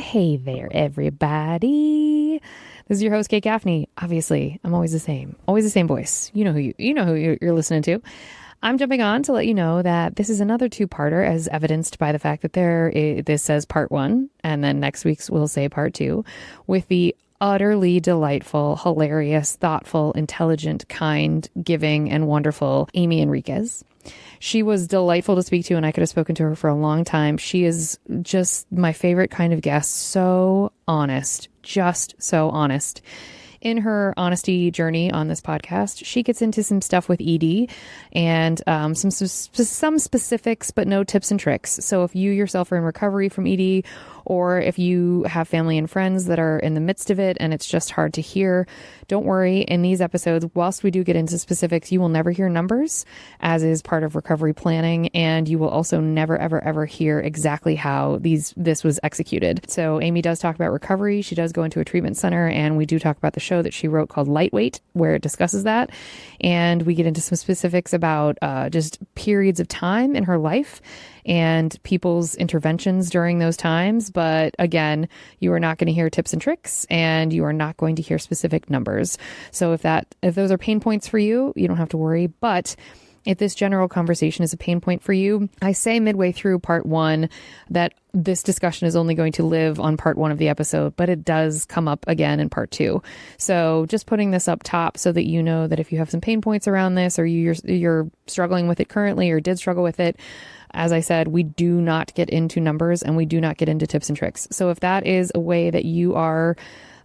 hey there, everybody. This is your host, Kate Gaffney. Obviously, I'm always the same voice. You know who you're listening to. I'm jumping on to let you know that this is another two-parter, as evidenced by the fact that this says part 1, and then next week's will say part 2, with the utterly delightful, hilarious, thoughtful, intelligent, kind, giving, and wonderful Amie Enriquez. She was delightful to speak to, and I could have spoken to her for a long time. She is just my favorite kind of guest. So honest, just so honest. In her honesty journey on this podcast, she gets into some stuff with ED and some specifics, but no tips and tricks. So if you yourself are in recovery from ED, or if you have family and friends that are in the midst of it and it's just hard to hear, don't worry. In these episodes, whilst we do get into specifics, you will never hear numbers, as is part of recovery planning, and you will also never, ever, ever hear exactly how this was executed. So Amie does talk about recovery. She does go into a treatment center, and we do talk about the show that she wrote called Lightweight, where it discusses that. And we get into some specifics about just periods of time in her life and people's interventions during those times. But again, you are not going to hear tips and tricks, and you are not going to hear specific numbers. So if those are pain points for you, you don't have to worry. But if this general conversation is a pain point for you, I say midway through part 1 that this discussion is only going to live on part 1 of the episode, but it does come up again in part 2. So just putting this up top so that you know that if you have some pain points around this, or you're struggling with it currently or did struggle with it, as I said, we do not get into numbers and we do not get into tips and tricks. So if that is a way that you are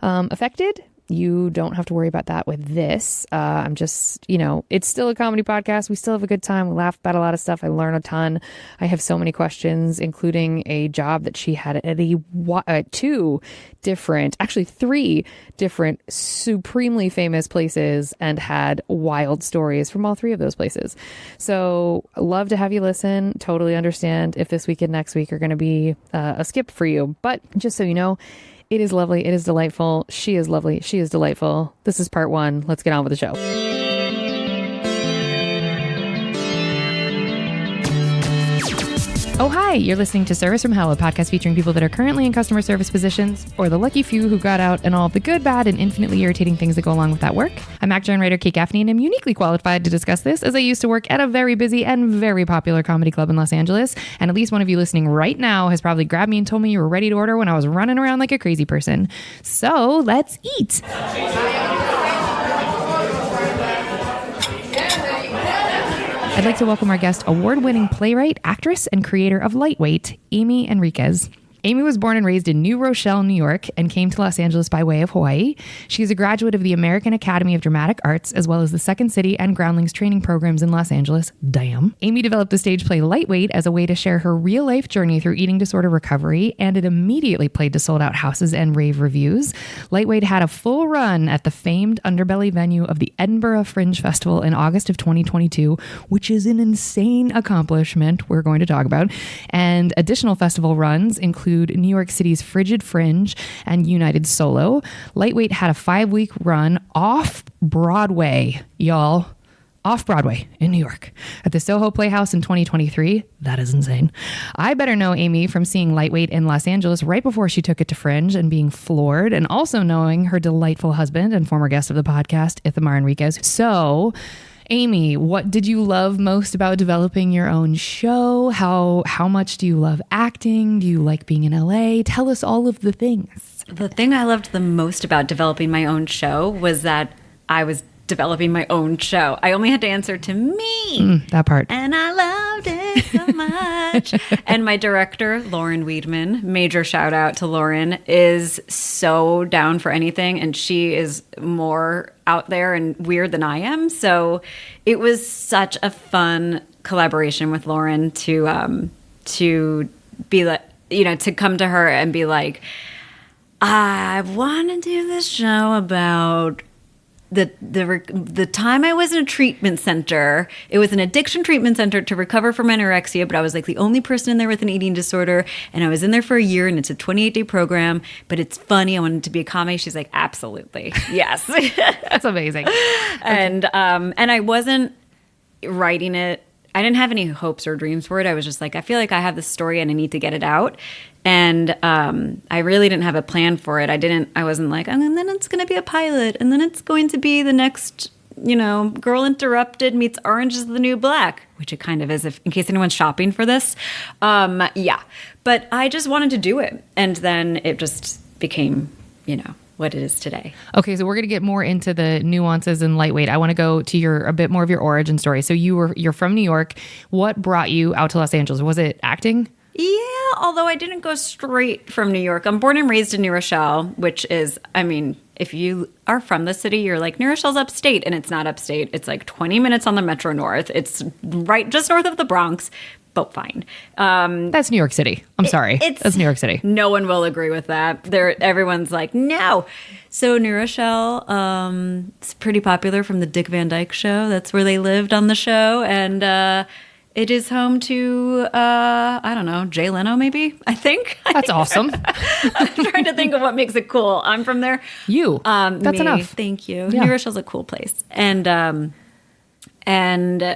affected, you don't have to worry about that with this. I'm just, it's still a comedy podcast. We still have a good time. We laugh about a lot of stuff. I learn a ton. I have so many questions, including a job that she had at three different supremely famous places, and had wild stories from all 3 of those places. So love to have you listen. Totally understand if this week and next week are going to be a skip for you. But just so you know, it is lovely. It is delightful. She is lovely. She is delightful. This is part 1. Let's get on with the show. Oh, hi. You're listening to Service from Hell, a podcast featuring people that are currently in customer service positions, or the lucky few who got out, and all of the good, bad, and infinitely irritating things that go along with that work. I'm actor and writer Kate Gaffney, and I'm uniquely qualified to discuss this, as I used to work at a very busy and very popular comedy club in Los Angeles. And at least one of you listening right now has probably grabbed me and told me you were ready to order when I was running around like a crazy person. So let's eat. I'd like to welcome our guest, award-winning playwright, actress, and creator of Lightweight, Amie Enriquez. Amie was born and raised in New Rochelle, New York, and came to Los Angeles by way of Hawaii. She is a graduate of the American Academy of Dramatic Arts, as well as the Second City and Groundlings training programs in Los Angeles. Damn. Amie developed the stage play Lightweight as a way to share her real-life journey through eating disorder recovery, and it immediately played to sold-out houses and rave reviews. Lightweight had a full run at the famed Underbelly venue of the Edinburgh Fringe Festival in August of 2022, which is an insane accomplishment we're going to talk about. And additional festival runs include New York City's Frigid Fringe and United Solo. Lightweight had a 5-week run off-Broadway, y'all. Off-Broadway in New York at the Soho Playhouse in 2023. That is insane. I better know Amie from seeing Lightweight in Los Angeles right before she took it to Fringe and being floored, and also knowing her delightful husband and former guest of the podcast, Amie Enriquez. So, Amie, what did you love most about developing your own show? How much do you love acting? Do you like being in LA? Tell us all of the things. The thing I loved the most about developing my own show was that I was developing my own show. I only had to answer to me. That part. And I loved it so much. And my director, Lauren Weedman, major shout out to Lauren, is so down for anything. And she is more out there and weird than I am. So it was such a fun collaboration with Lauren to be like, to come to her and be like, I want to do this show about the time I was in a treatment center. It was an addiction treatment center to recover from anorexia, but I was like the only person in there with an eating disorder, and I was in there for a year, and it's a 28-day program, but it's funny. I wanted it to be a comedy. She's like, absolutely, yes. That's amazing. And I wasn't writing it I didn't have any hopes or dreams for it. I was just like, I feel like I have this story and I need to get it out. And I really didn't have a plan for it. I wasn't like, and then it's going to be a pilot, and then it's going to be the next, Girl Interrupted meets Orange is the New Black, which it kind of is, in case anyone's shopping for this. Yeah. But I just wanted to do it. And then it just became, what it is today. Okay, so we're going to get more into the nuances and lightweight. I want to go to a bit more of your origin story. So you're from New York. What brought you out to Los Angeles? Was it acting? Yeah, although I didn't go straight from New York. I'm born and raised in New Rochelle, which is, if you are from the city, you're like, New Rochelle's upstate, and it's not upstate. It's like 20 minutes on the Metro North. It's right just north of the Bronx, but fine. That's New York City. I'm sorry. That's New York City. No one will agree with that. Everyone's like, no. So New Rochelle, it's pretty popular from the Dick Van Dyke Show. That's where they lived on the show, and it is home to, I don't know, Jay Leno, maybe, I think. That's awesome. I'm trying to think of what makes it cool. I'm from there. That's enough. Thank you. Yeah. New Rochelle's a cool place. And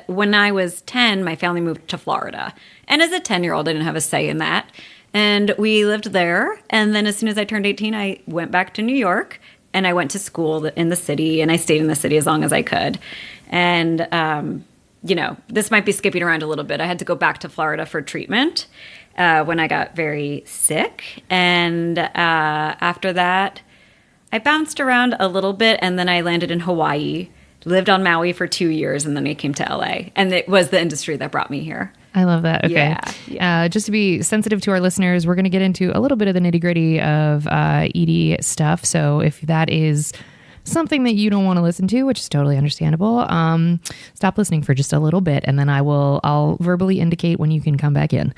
when I was 10, my family moved to Florida. And as a 10-year-old, I didn't have a say in that. And we lived there. And then as soon as I turned 18, I went back to New York. And I went to school in the city. And I stayed in the city as long as I could. And this might be skipping around a little bit. I had to go back to Florida for treatment when I got very sick. And after that, I bounced around a little bit, and then I landed in Hawaii, lived on Maui for 2 years, and then I came to LA. And it was the industry that brought me here. I love that. Okay. Yeah. Just to be sensitive to our listeners, we're going to get into a little bit of the nitty gritty of ED stuff. So if that is something that you don't want to listen to, which is totally understandable, stop listening for just a little bit, and then I'll verbally indicate when you can come back in.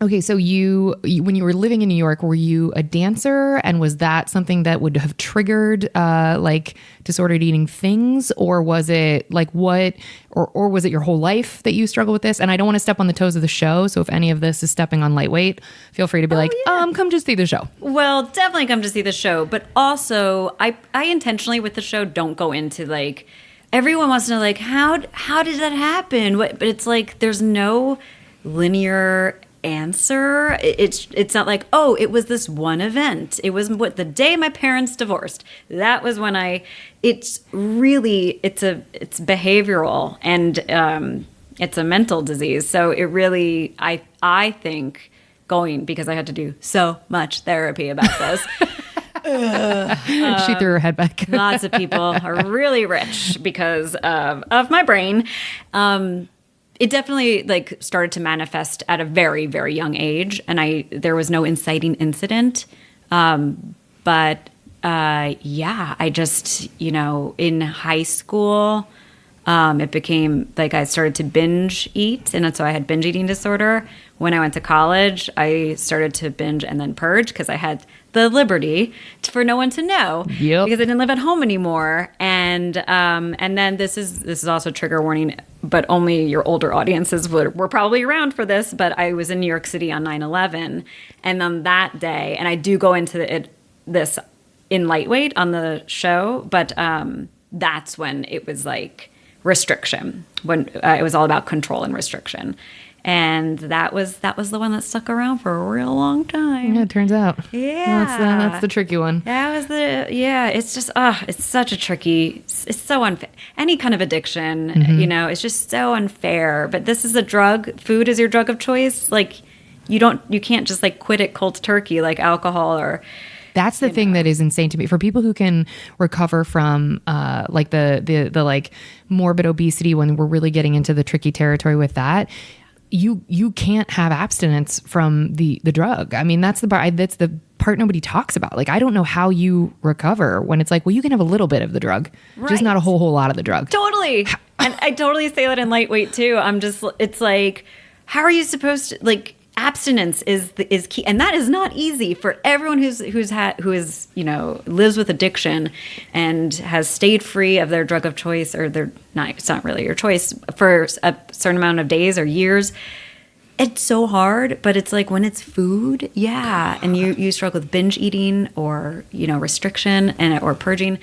Okay, so you when you were living in New York, were you a dancer, and was that something that would have triggered like disordered eating things, or was it like what, or was it your whole life that you struggle with this? And I don't want to step on the toes of the show, so if any of this is stepping on lightweight, feel free to be come just see the show. Well, definitely come to see the show, but also I intentionally with the show don't go into like everyone wants to know like how did that happen? But it's like there's no linear answer. It's not like, oh, it was this one event. It was the day my parents divorced. That was when it's behavioral, and it's a mental disease. So it really, I think going, because I had to do so much therapy about this. She threw her head back. Lots of people are really rich because of my brain. It definitely like started to manifest at a very, very young age, and there was no inciting incident. I just, in high school, it became like I started to binge eat, and so I had binge eating disorder. When I went to college, I started to binge and then purge because I had the liberty for no one to know because I didn't live at home anymore. And then this is also trigger warning, but only your older audiences were probably around for this. But I was in New York City on 9/11, and on that day, and I do go into this in lightweight on the show, but that's when it was like restriction, when it was all about control and restriction. And that was the one that stuck around for a real long time. Yeah, it turns out. Yeah. That's the tricky one. That was it's just, it's such a tricky, it's so unfair. Any kind of addiction, it's just so unfair. But this is a drug. Food is your drug of choice. Like, you can't just like quit it cold turkey like alcohol or... That's the thing that is insane to me. For people who can recover from like the like morbid obesity, when we're really getting into the tricky territory with that, you can't have abstinence from the drug. I mean, that's the part nobody talks about. Like, I don't know how you recover when it's like, well, you can have a little bit of the drug, just not a whole lot of the drug. Totally. And I totally say that in lightweight too. It's like, how are you supposed to, like, abstinence is key, and that is not easy for everyone who lives with addiction and has stayed free of their drug of choice, or it's not really your choice, for a certain amount of days or years. It's so hard, but it's like when it's food, and you struggle with binge eating or restriction or purging.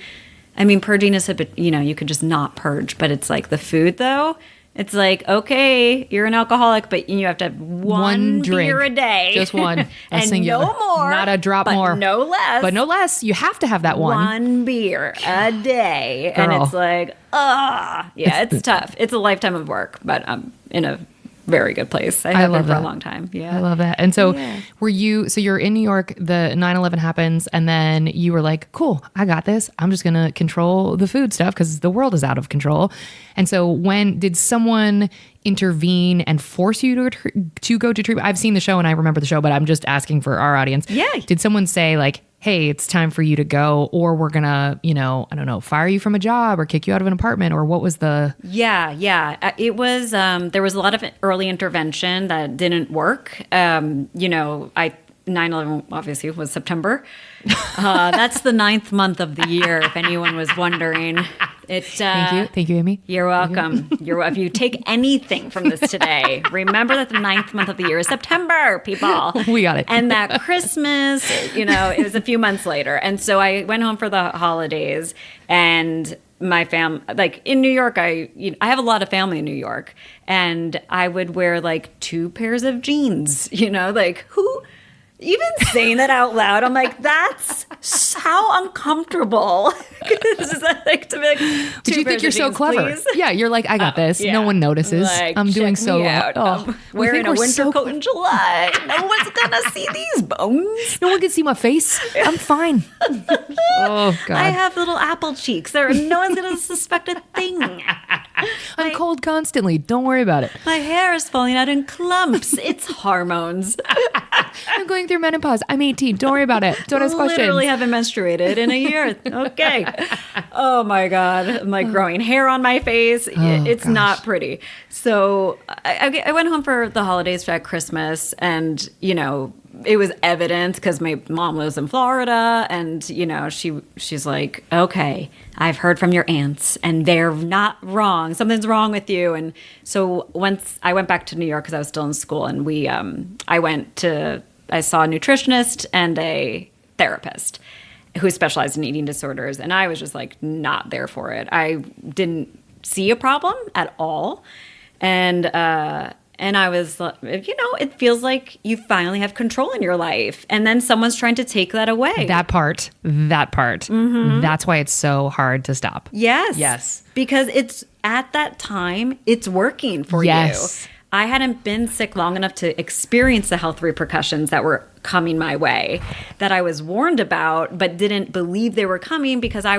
I mean, purging is a bit, you could just not purge, but it's like the food though. It's like, okay, you're an alcoholic, but you have to have one drink beer a day. Just one. A and singular. no more. Not a drop but more. no less. But no less. You have to have that one. One beer a day. Girl. And it's like, yeah, it's tough. It's a lifetime of work, but I'm in a very good place. I have been for a long time. Yeah. I love that. And so so you're in New York, the 9/11 happens, and then you were like, cool, I got this. I'm just going to control the food stuff because the world is out of control. And so when did someone intervene and force you to go to treatment? I've seen the show and I remember the show, but I'm just asking for our audience. Yeah. Did someone say like, hey, it's time for you to go, or we're gonna, I don't know, fire you from a job or kick you out of an apartment, or what was the? Yeah. It was, there was a lot of early intervention that didn't work. 9/11 obviously was September. That's the 9th month of the year, if anyone was wondering. Thank you, Amie. You're welcome. If you take anything from this today, remember that the 9th month of the year is September, people. We got it. And that Christmas, it was a few months later. And so I went home for the holidays, and my family, like in New York, I have a lot of family in New York, and I would wear like 2 pairs of jeans, like who. Even saying that out loud, I'm like, that's how uncomfortable. Is that like to be like, but you think you're so clever. Please? Yeah, you're like, I got this. Yeah. No one notices. Like, I'm doing so well. I'm wearing a winter coat in July. No one's gonna see these bones. No one can see my face. I'm fine. Oh God. I have little apple cheeks. No one's gonna suspect a thing. I'm cold constantly. Don't worry about it. My hair is falling out in clumps. It's hormones. I'm going through menopause. I'm 18. Don't worry about it. Don't ask questions. Literally haven't menstruated in a year. Okay. Oh my God. I'm like growing hair on my face. It's not pretty. So I went home for the holidays for Christmas, and, it was evident because my mom lives in Florida, and, she's like, okay, I've heard from your aunts and they're not wrong. Something's wrong with you. And so once I went back to New York because I was still in school, and I saw a nutritionist and a therapist who specialized in eating disorders. And I was just like not there for it. I didn't see a problem at all. And I was, it feels like you finally have control in your life. And then someone's trying to take that away. That part. Mm-hmm. That's why it's so hard to stop. Yes. Because it's at that time, it's working for you. I hadn't been sick long enough to experience the health repercussions that were coming my way, that I was warned about, but didn't believe they were coming because I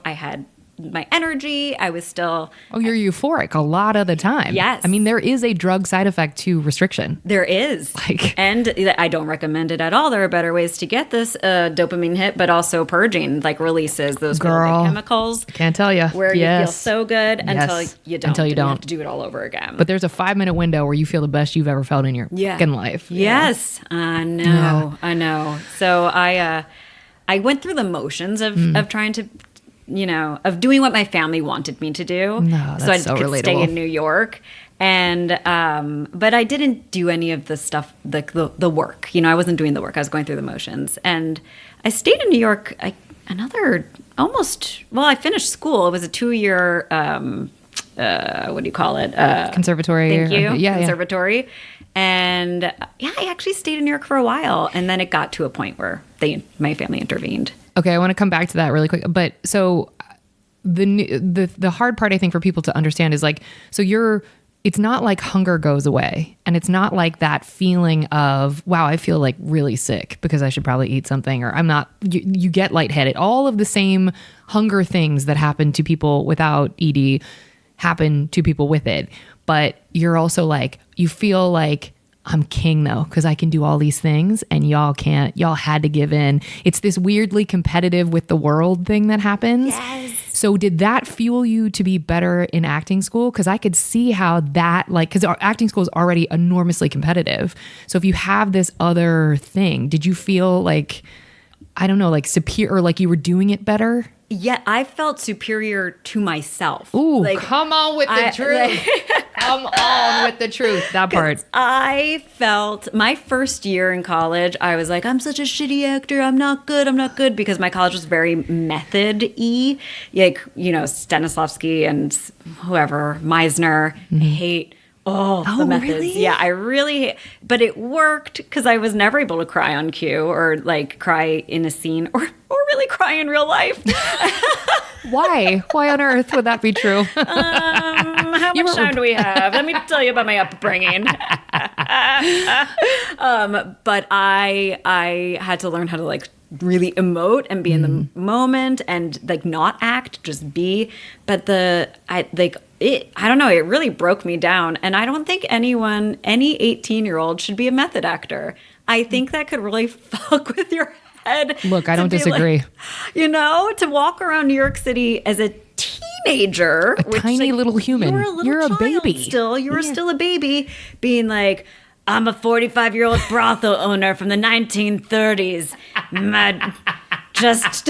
had my energy. I was still... Oh, you're euphoric a lot of the time. Yes. I mean, there is a drug side effect to restriction. There is. And I don't recommend it at all. There are better ways to get this dopamine hit, but also purging, like releases those chemicals. Can't tell you. Where you feel so good until you don't. You have to do it all over again. But there's a 5-minute window where you feel the best you've ever felt in your fucking life. Yes. I know. Yeah. I know. So I went through the motions of trying to... of doing what my family wanted me to do. No, that's so I could stay in New York. And, but I didn't do any of the stuff, the work. I wasn't doing the work. I was going through the motions. And I stayed in New York I finished school. It was a 2-year, what do you call it? Conservatory. Thank you. Yeah, conservatory. Yeah. And I actually stayed in New York for a while. And then it got to a point where my family intervened. Okay, I want to come back to that really quick. But so the hard part, I think, for people to understand is like, it's not like hunger goes away. And it's not like that feeling of, wow, I feel like really sick because I should probably eat something, or you get lightheaded. All of the same hunger things that happen to people without ED happen to people with it. But you're also like, you feel like, I'm king though, because I can do all these things and y'all can't. Y'all had to give in. It's this weirdly competitive with the world thing that happens. Yes. So did that fuel you to be better in acting school? Because I could see how that, because our acting school is already enormously competitive. So if you have this other thing, did you feel like, I don't know, like superior, or like you were doing it better? yet I felt superior to myself. Ooh, come on with the truth. Come on with the truth. That part. I felt my first year in college, I was like, I'm such a shitty actor. I'm not good. Because my college was very method-y. Like, Stanislavski and whoever, Meisner, hate the methods. Really? Yeah, I really, but it worked because I was never able to cry on cue or like cry in a scene or really cry in real life. Why? Why on earth would that be true? How much time do we have? Let me tell you about my upbringing. But I had to learn how to like really emote and be in the moment and like not act, just be. But I don't know, it really broke me down. And I don't think any 18-year-old should be a method actor. I think that could really fuck with your head. Look, I don't disagree. Like, to walk around New York City as a teenager, a tiny little human. You're a baby still. You were still a baby, being like, I'm a 45-year-old brothel owner from the 1930s. Just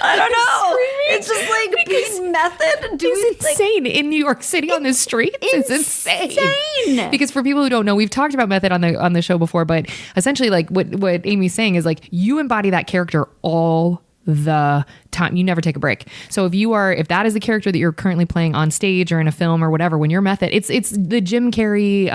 I don't know. It's just like being method. It's insane in New York City on the streets. It's insane. Because for people who don't know, we've talked about method on the show before, but essentially, like what Amie's saying is like you embody that character all the time. You never take a break. So if that is the character that you're currently playing on stage or in a film or whatever, when you're method, it's the Jim Carrey,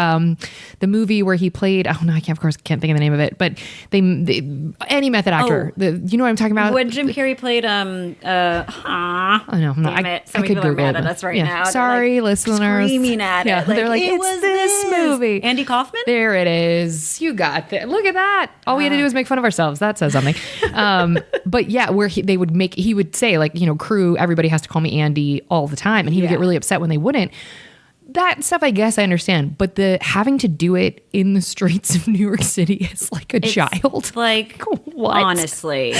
the movie where he played, oh no, I can't think of the name of it, but any method actor, you know what I'm talking about? When Jim Carrey played, oh no, I could people are mad at us right now. Sorry, listeners. Screaming at it. They're like, it was this movie. Andy Kaufman? There it is. You got that. Look at that. All we had to do was make fun of ourselves. That says something. But yeah, where he would say like, crew, everybody has to call me Andy all the time. And he would get really upset when they wouldn't. That stuff, I guess I understand. But the having to do it in the streets of New York City as like a child. Like, what? Honestly.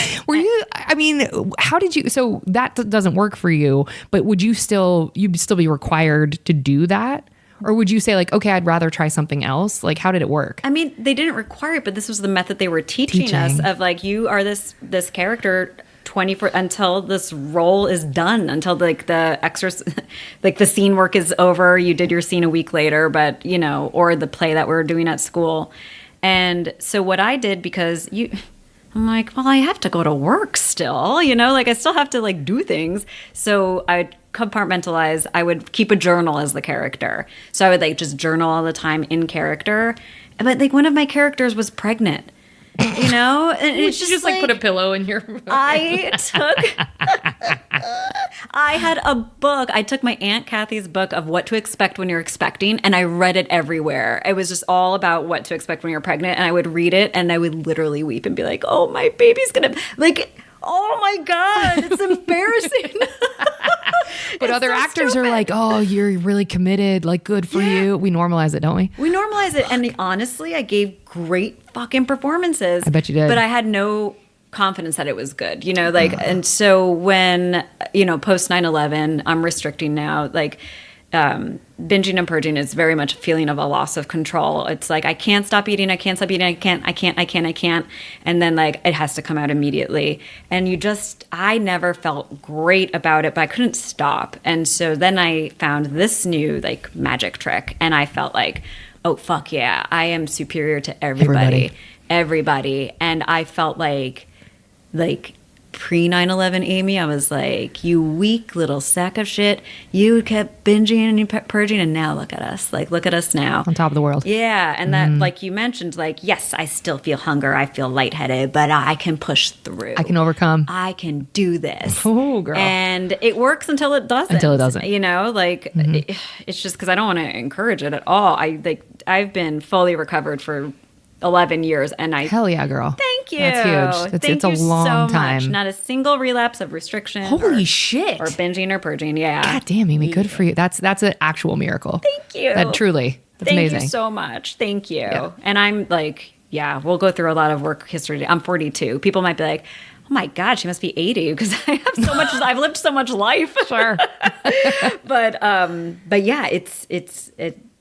How did you, so that doesn't work for you, but you'd still be required to do that? Or would you say like, okay, I'd rather try something else? Like, how did it work? I mean, they didn't require it, but this was the method they were teaching us of like, you are this character 24 until this role is done, until like the like the scene work is over. You did your scene a week later, but or the play that we were doing at school. And so what I did, because I'm like, well, I have to go to work still, like I still have to like do things. So I'd compartmentalize. I would keep a journal as the character. So I would like just journal all the time in character. But like one of my characters was pregnant. And it's just like put a pillow in your. I had a book. I took my Aunt Kathy's book of what to expect when you're expecting, and I read it everywhere. It was just all about what to expect when you're pregnant, and I would read it, and I would literally weep and be like, "Oh, my baby's gonna like." Oh my God, it's embarrassing. But other actors are like, oh, you're really committed. Like, good for you. We normalize it, don't we? We normalize it. And honestly, I gave great fucking performances. I bet you did. But I had no confidence that it was good, and so when, post 9/11, I'm restricting now, like, binging and purging is very much a feeling of a loss of control. It's like, I can't stop eating. I can't. And then like, it has to come out immediately. And I never felt great about it, but I couldn't stop. And so then I found this new like magic trick, and I felt like, oh, fuck yeah, I am superior to everybody. And I felt like pre 9/11 Amie, I was like, you weak little sack of shit. You kept binging and purging, and now look at us. Like, look at us now. On top of the world. Yeah. And that, like you mentioned, like, yes, I still feel hunger. I feel lightheaded, but I can push through. I can overcome. I can do this. Oh, girl. And it works until it doesn't. It's just because I don't want to encourage it at all. I've been fully recovered for 11 years, and hell yeah, girl. Thank you. That's huge. It's a long time. Much. Not a single relapse of restriction. Holy shit. Or binging or purging. Yeah. God damn, Amie, good for you. That's an actual miracle. Thank you. That's amazing. Thank you so much. Thank you. Yeah. And I'm like, we'll go through a lot of work history. I'm 42. People might be like, oh my God, she must be 80 because I have so much. I've lived so much life. Sure. But yeah,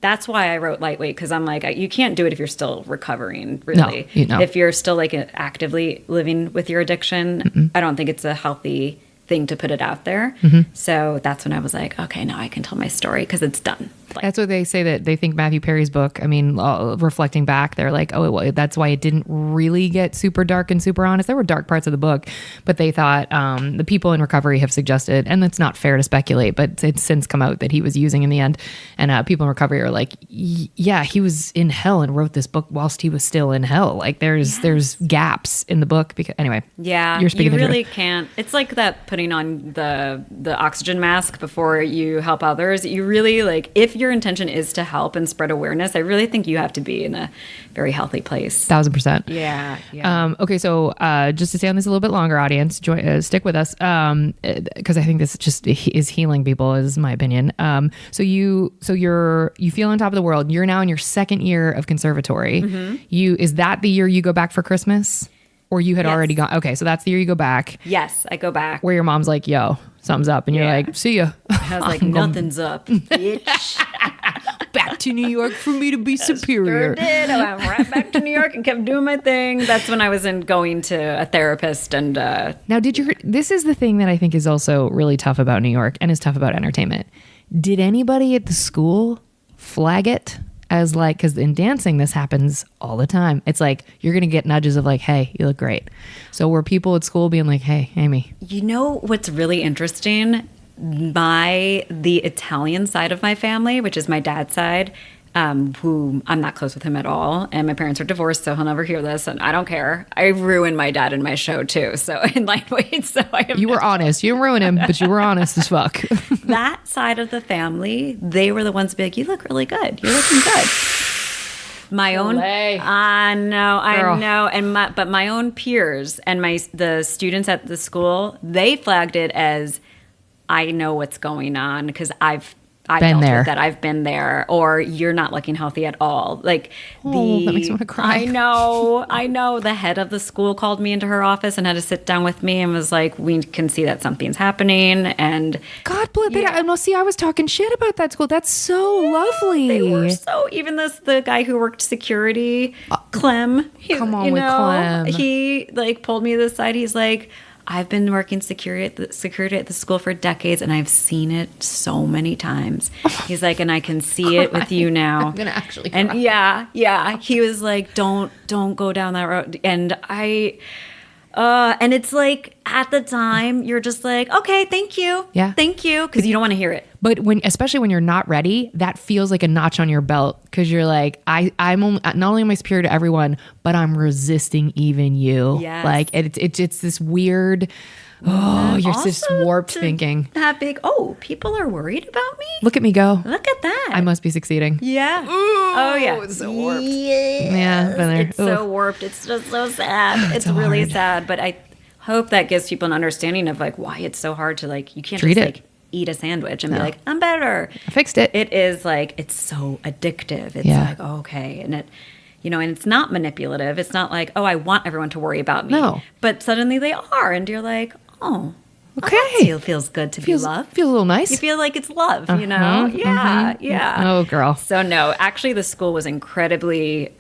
that's why I wrote lightweight, because I'm like, you can't do it if you're still recovering, really. No. If you're still like actively living with your addiction, I don't think it's a healthy thing to put it out there. So that's when I was like, okay, now I can tell my story because it's done. Like, That's what they say, that they think Matthew Perry's book, I mean, reflecting back, they're like, oh, well, that's why it didn't really get super dark and super honest. There were dark parts of the book, but they thought the people in recovery have suggested, and it's not fair to speculate, but it's since come out that he was using in the end. And people in recovery are like, yeah, he was in hell and wrote this book whilst he was still in hell. Like there's gaps in the book. Because anyway, yeah, you're speaking you the really truth. can't. It's like that putting on the oxygen mask before you help others. You really, like, if your intention is to help and spread awareness, I really think you have to be in a very healthy place. 1000%. Yeah. Okay, so just to stay on this a little bit longer, audience, stick with us, because I think this just is healing people, is my opinion. So you feel on top of the world. You're now in your second year of conservatory. Is that the year you go back for Christmas, or you had already gone? Okay, so that's the year you go back. Yes, I go back. Where your mom's like, "Yo, something's up," and you're like, "See ya." I was like, nothing's up, bitch. Back to New York for me to be superior. Sure did. I went right back to New York and kept doing my thing. That's when I was going to a therapist. And now, this is the thing that I think is also really tough about New York and is tough about entertainment. Did anybody at the school flag it as like, because in dancing, this happens all the time. It's like, you're going to get nudges of like, hey, you look great. So were people at school being like, hey, Amie? You know what's really interesting? The Italian side of my family, which is my dad's side, who I'm not close with him at all, and my parents are divorced, so he'll never hear this, and I don't care. I ruined my dad in my show too, so in lightweight. So you were honest. You didn't ruin him, but you were honest as fuck. That side of the family, they were the ones to be like, "You look really good. You're looking good." My own, I know, but my own peers and the students at the school, they flagged it as, I know what's going on because I've dealt with that. I've been there, or you're not looking healthy at all. Like that makes me want to cry. I know. The head of the school called me into her office and had to sit down with me and was like, "We can see that something's happening." And God bless. Yeah. See, I was talking shit about that school. That's so lovely. They were so. Even the guy who worked security, Clem. Come on with Clem. He like pulled me to the side. He's like, I've been working security at the school for decades, and I've seen it so many times. He's like, and I can see it with you now. I'm gonna actually cry. And yeah. He was like, don't go down that road. And and it's like at the time you're just like, okay, thank you, because you don't want to hear it. But especially when you're not ready, that feels like a notch on your belt, because you're like, I'm only, not only am I superior to everyone, but I'm resisting even you. Yes. Like it's this weird. Oh, you're just warped thinking. That big. Oh, people are worried about me. Look at me go. Look at that. I must be succeeding. Yeah. Ooh, oh yeah. It's so warped. Yes. Yeah. Been there. It's so warped. It's just so sad. It's really hard. sad. But I hope that gives people an understanding of like why it's so hard to like, you can't Treat just it. like eat a sandwich and be like, I'm better. I fixed it. It is like, it's so addictive. It's like, okay. And it, and it's not manipulative. It's not like, oh, I want everyone to worry about me. No. But suddenly they are. And you're like, oh, okay. It feels good to be loved. Feels a little nice. You feel like it's love, you know? Yeah. Oh, girl. So no, actually the school was incredibly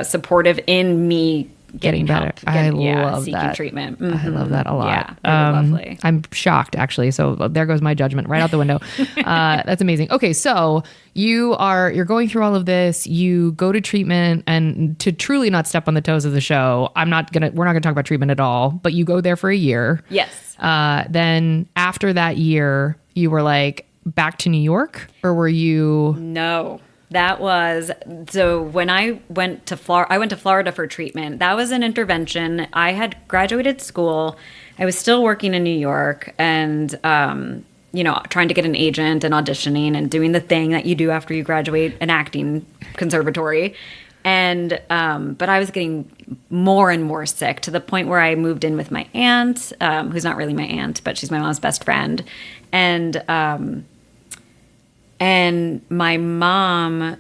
supportive in me getting better. help, I love seeking that. treatment. I love that a lot. Yeah, really lovely. I'm shocked, actually. So there goes my judgment right out the window. That's amazing. Okay, so you're going through all of this. You go to treatment, and to truly not step on the toes of the show, we're not gonna talk about treatment at all. But you go there for a year. Yes. Then after that year, you were like back to New York, or were you? No. That was, so when I went to Florida for treatment. That was an intervention. I had graduated school. I was still working in New York and, trying to get an agent and auditioning and doing the thing that you do after you graduate an acting conservatory. And, but I was getting more and more sick to the point where I moved in with my aunt, who's not really my aunt, but she's my mom's best friend. And my mom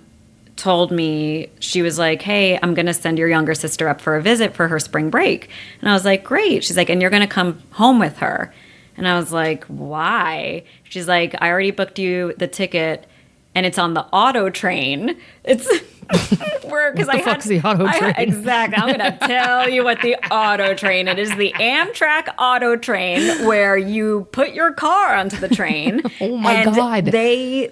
told me, she was like, hey, I'm going to send your younger sister up for a visit for her spring break. And I was like, great. She's like, and you're going to come home with her. And I was like, why? She's like, I already booked you the ticket and it's on the auto train. It's because I fuck's the auto train? Exactly. I'm going to tell you what the auto train. It is the Amtrak auto train where you put your car onto the train. Oh my God. They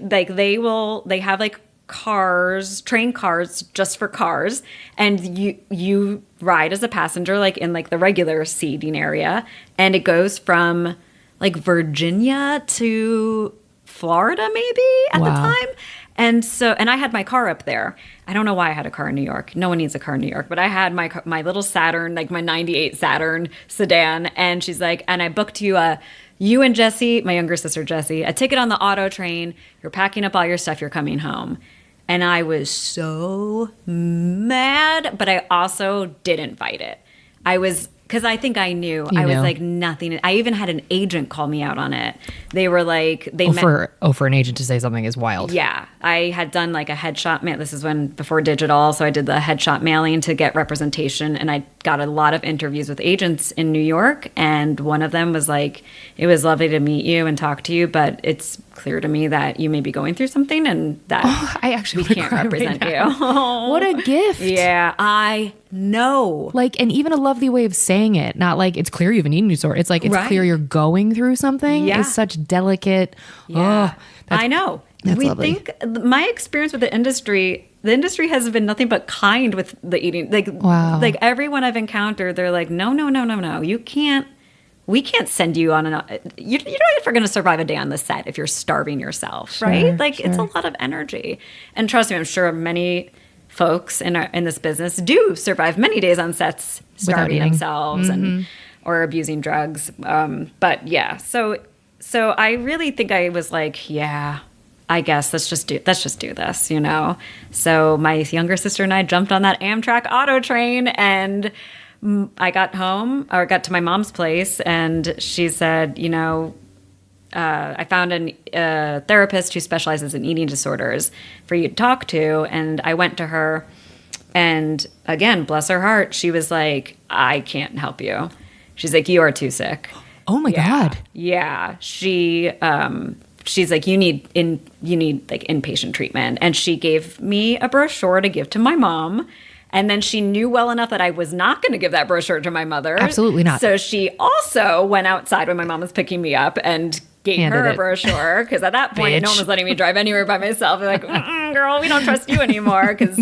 have like train cars just for cars, and you ride as a passenger like in like the regular seating area, and it goes from like Virginia to Florida maybe at the time. And I had my car up there. I don't know why I had a car in New York. No one needs a car in New York. But I had my little Saturn, like my 98 Saturn sedan. And she's like, and I booked you and Jessie, my younger sister Jessie, a ticket on the auto train. You're packing up all your stuff. You're coming home. And I was so mad, but I also didn't fight it. Because I think I knew. I was like, nothing. I even had an agent call me out on it. They were like, for an agent to say something is wild. Yeah. I had done like a headshot mail. This is before digital. So I did the headshot mailing to get representation. And I got a lot of interviews with agents in New York. And one of them was like, it was lovely to meet you and talk to you, but it's clear to me that you may be going through something and that I actually we can't represent you. What a gift. Yeah, I know. Like, and even a lovely way of saying it. Not like it's clear you have an eating disorder. It's like it's clear you're going through something. Yeah. Is such delicate. Yeah. I know. That's we lovely. think my experience with the industry has been nothing but kind with the eating. Like, like everyone I've encountered, they're like, no, you can't. We can't send you on you're not ever going to survive a day on the set if you're starving yourself, right? Like it's a lot of energy. And trust me, I'm sure many folks in this business do survive many days on sets starving themselves and or abusing drugs. But yeah, so I really think I was like, yeah, I guess let's just do this, you know? So my younger sister and I jumped on that Amtrak auto train, and I got to my mom's place, and she said, you know, I found a therapist who specializes in eating disorders for you to talk to. And I went to her, and again, bless her heart, she was like, I can't help you. She's like, you are too sick. Oh my God. Yeah. She's like, you need like inpatient treatment. And she gave me a brochure to give to my mom. And then she knew well enough that I was not going to give that brochure to my mother. Absolutely not. So she also went outside when my mom was picking me up and gave her a brochure. Because at that point, no one was letting me drive anywhere by myself. They're like, girl, we don't trust you anymore. Because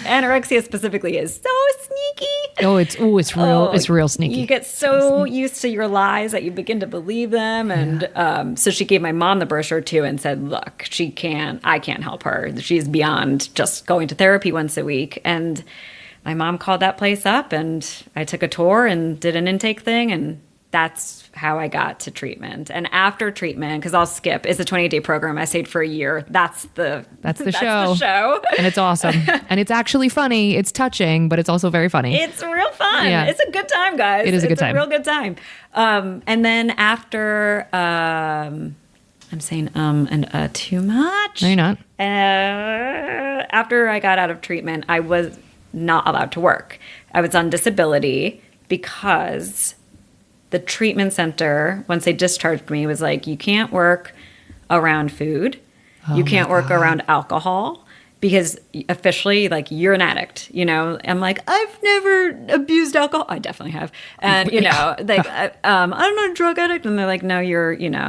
anorexia specifically is so sneaky. It's real sneaky. You get so used to your lies that you begin to believe them. And so she gave my mom the brochure too and said, look, I can't help her. She's beyond just going to therapy once a week. And my mom called that place up, and I took a tour and did an intake thing, and that's how I got to treatment. And after treatment, because I'll skip, it's a 28-day program. I stayed for a year. That's the show. And it's awesome. And it's actually funny. It's touching, but it's also very funny. It's real fun. Yeah. It's a good time, guys. It is a good time. It's a real good time. And then after, I'm saying and too much. No, you're not. After I got out of treatment, I was not allowed to work. I was on disability because the treatment center, once they discharged me, was like, you can't work around food. You can't work around alcohol, because officially, like, you're an addict, you know? I'm like, I've never abused alcohol. I definitely have. And, you know, like, I'm not a drug addict. And they're like, no,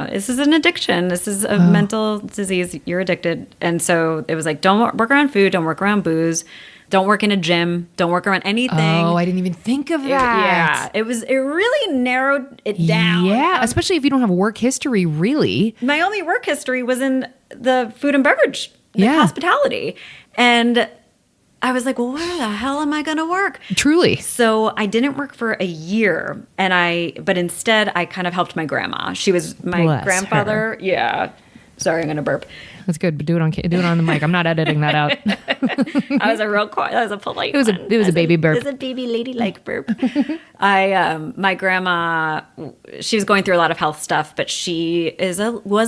this is an addiction. This is a mental disease. You're addicted. And so it was like, don't work around food. Don't work around booze. Don't work in a gym. Don't work around anything. Oh, I didn't even think of that. It really narrowed it down. Yeah, especially if you don't have work history, really. My only work history was in the food and beverage, hospitality. And I was like, well, where the hell am I going to work? Truly. So I didn't work for a year, but instead I kind of helped my grandma. She was my grandfather. Her. Yeah. Sorry, I'm going to burp. That's good, but do it on the mic. I'm not editing that out. I was a polite. It was a baby burp. It was a baby ladylike burp. My grandma, she was going through a lot of health stuff, but she was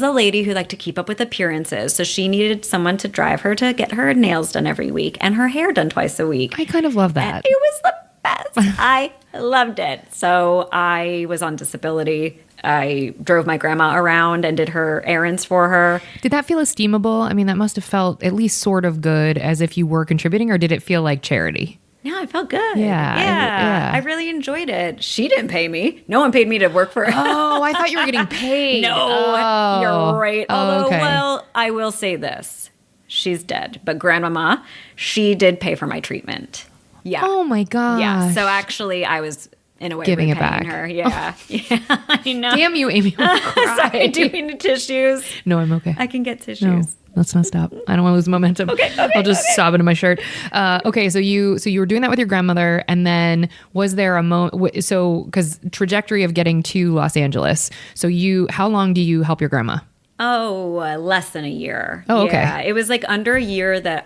a lady who liked to keep up with appearances. So she needed someone to drive her to get her nails done every week and her hair done twice a week. I kind of love that. And it was the best. I loved it. So I was on disability I drove my grandma around and did her errands for her. Did that feel esteemable? I mean, that must have felt at least sort of good, as if you were contributing, or did it feel like charity? Yeah, I felt good. Yeah. I really enjoyed it. She didn't pay me. No one paid me to work for her. Oh, I thought you were getting paid. No, Oh. you're right. Although, okay. well, I will say this. She's dead. But grandmama, she did pay for my treatment. Yeah. Oh my gosh. Yeah. So actually, I was, in a way, Giving it repaying back. her. Yeah. Yeah, I know. Damn you, Amy. I'm gonna cry. Sorry, do you need tissues? No, I'm okay. I can get tissues. No, let's not stop. I don't want to lose momentum. I'll just sob into my shirt. Okay, so you were doing that with your grandmother, and then was there a moment? So, because trajectory of getting to Los Angeles. So how long do you help your grandma? Oh, less than a year. Oh, okay. Yeah, it was like under a year that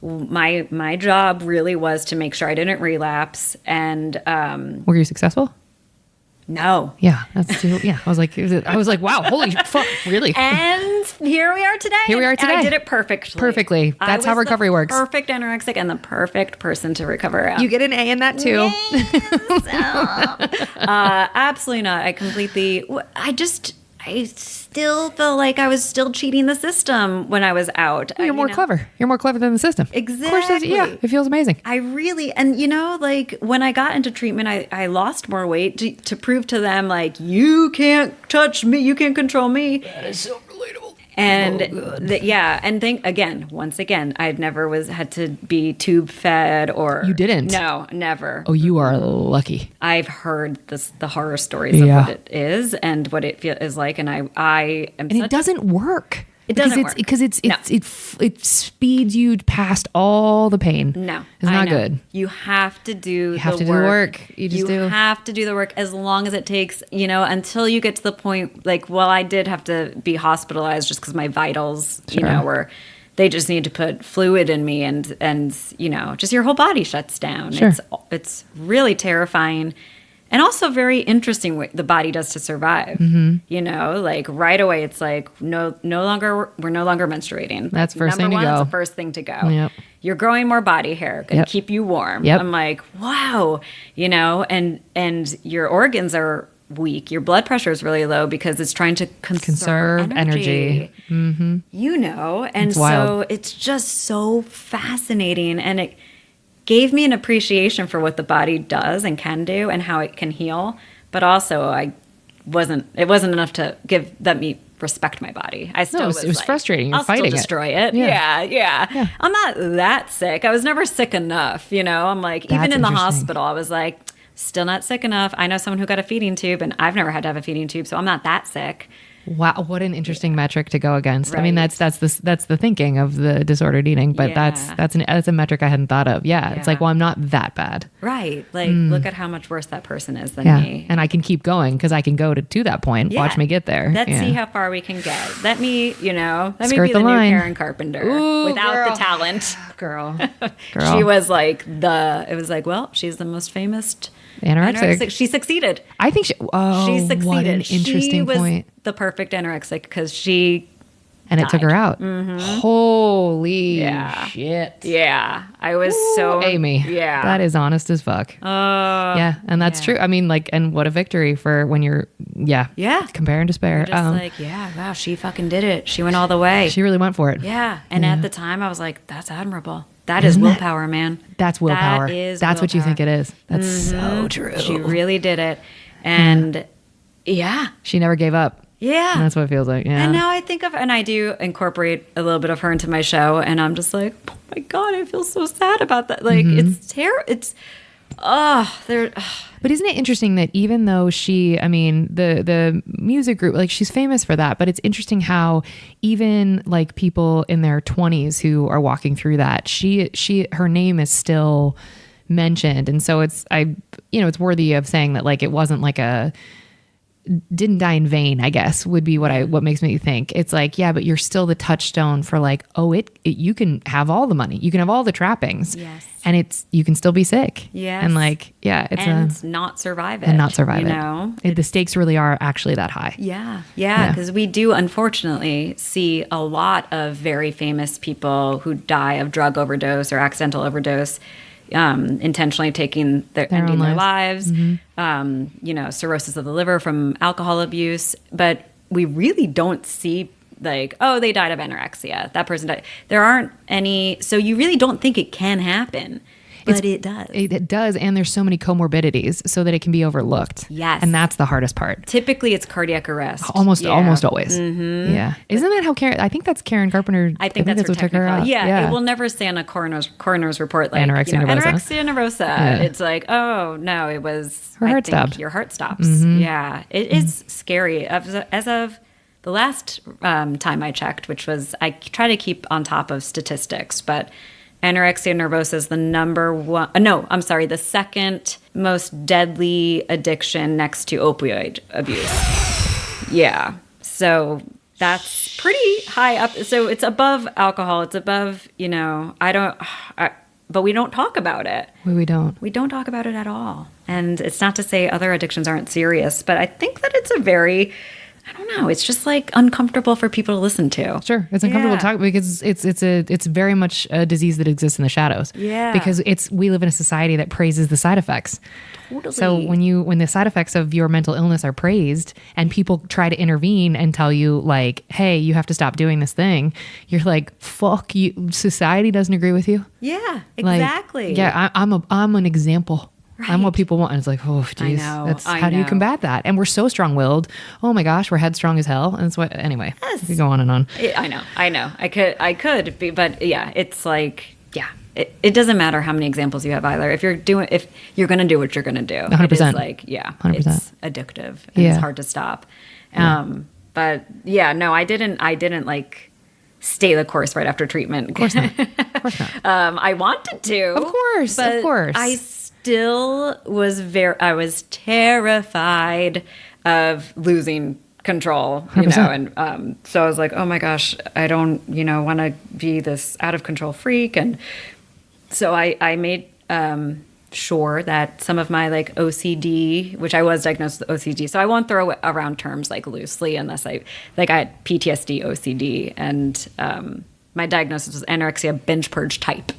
my job really was to make sure I didn't relapse. And Were you successful? no. Yeah, that's too. Yeah, I was like, wow, holy fuck, really? And here we are today. Here we are And today. I did it perfectly. Perfectly. I That's how was the recovery works. Perfect anorexic and the perfect person to recover out. You get an A in that too. Absolutely not. I still feel like I was still cheating the system when I was out. You're more clever. You're more clever than the system. Exactly. Of course, yeah, it feels amazing. I really, and like when I got into treatment, I lost more weight to prove to them, like, you can't touch me, you can't control me. That is so relatable. And once again, I'd never had to be tube fed or. You didn't? No, never. Oh, you are lucky. I've heard the horror stories of what it is and what it is like, and I am. And it doesn't work. It doesn't work. Because it speeds you past all the pain. No, it's not good. You have to do. You have to do the work. You have to do the work as long as it takes. Until you get to the point. Like, well, I did have to be hospitalized just because my vitals, were. They just need to put fluid in me, and just your whole body shuts down. Sure. It's really terrifying. And also very interesting what the body does to survive. Mm-hmm. Like right away, it's like we're no longer menstruating. That's first thing to go. That's the first thing to go. Yep. You're growing more body hair, gonna keep you warm. Yep. I'm like, wow, and your organs are weak. Your blood pressure is really low because it's trying to conserve energy. Mm-hmm. And It's wild. it's just so fascinating, and it gave me an appreciation for what the body does and can do and how it can heal. But also, it wasn't enough to let me respect my body. I still it was frustrating. You're I'll fighting still destroy it. Yeah. I'm not that sick. I was never sick enough. I'm like, even in the hospital, I was like, still not sick enough. I know someone who got a feeding tube, and I've never had to have a feeding tube, so I'm not that sick. Wow, what an interesting metric to go against. Right. I mean, that's the thinking of the disordered eating, but that's a metric I hadn't thought of. Yeah, it's like, well, I'm not that bad. Right. Like, look at how much worse that person is than me. And I can keep going because I can go to that point. Yeah. Watch me get there. Let's see how far we can get. Let me be Skirt the the line. new Karen Carpenter. Ooh, without girl. the talent. girl. She was like she's the most famous Anorexic. She succeeded. I think she succeeded. What an interesting she was point. the perfect anorexic because she And it took her out. Mm-hmm. Holy shit. Yeah. I was so Amy. Yeah. That is honest as fuck. Yeah. And that's true. I mean, like, and what a victory for when you're, compare and despair. Just wow, she fucking did it. She went all the way. She really went for it. Yeah. And at the time I was like, that's admirable. That is willpower, man. That's willpower. That's what you think it is. That's so true. She really did it. And she never gave up. Yeah. And that's what it feels like. Yeah. And now I think and I do incorporate a little bit of her into my show, and I'm just like, oh my God, I feel so sad about that. Like, it's terrible. It's, But isn't it interesting that even though the music group, like, she's famous for that, but it's interesting how even like people in their 20s who are walking through that, her name is still mentioned. And so it's worthy of saying that, like, it wasn't like didn't die in vain, I guess, would be what makes me think. It's like, yeah, but you're still the touchstone for like, you can have all the money, you can have all the trappings, yes, and you can still be sick, yes, and like, not survive it, the stakes really are actually that high. Because we do unfortunately see a lot of very famous people who die of drug overdose or accidental overdose intentionally taking ending their lives, cirrhosis of the liver from alcohol abuse. But we really don't see like, oh, they died of anorexia. That person died. There aren't any. So you really don't think it can happen. But it does. It does. And there's so many comorbidities so that it can be overlooked. Yes. And that's the hardest part. Typically, it's cardiac arrest. Almost always. Mm-hmm. Yeah. Isn't that how Karen, I think that's Karen Carpenter. I think that's what took her out. Yeah. It will never say on a coroner's report, like, anorexia nervosa. Yeah. It's like, oh, no, it was her heart stopped. Your heart stops. Mm-hmm. Yeah. It is scary. As of the last time I checked, which was, I try to keep on top of statistics, but anorexia nervosa is the second most deadly addiction next to opioid abuse. Yeah. So that's pretty high up. So it's above alcohol. It's above, but we don't talk about it. We don't. We don't talk about it at all. And it's not to say other addictions aren't serious, but I think that it's I don't know. It's just like uncomfortable for people to listen to. Sure. It's uncomfortable to talk because it's very much a disease that exists in the shadows. Yeah. Because we live in a society that praises the side effects. Totally. So when the side effects of your mental illness are praised and people try to intervene and tell you like, hey, you have to stop doing this thing, you're like, fuck you. Society doesn't agree with you. Yeah, exactly. Like, yeah, I'm an example. Right. I'm what people want. And it's like, oh, geez. How do you combat that? And we're so strong-willed. Oh my gosh, we're headstrong as hell. And it's what, anyway, we go on and on. I know. I could be, but yeah, it's like, yeah, it doesn't matter how many examples you have either. If you're going to do what you're going to do, 100%. It is like, yeah, 100%. It's addictive and it's hard to stop. Yeah. But yeah, no, I didn't like stay the course right after treatment. Of course not. I wanted to. Of course. I still I was terrified of losing control, 100%. and so I was like, oh my gosh, I don't, want to be this out of control freak. And so I made sure that some of my like OCD, which I was diagnosed with OCD, so I won't throw around terms like loosely unless I had PTSD, OCD, and my diagnosis was anorexia binge purge type.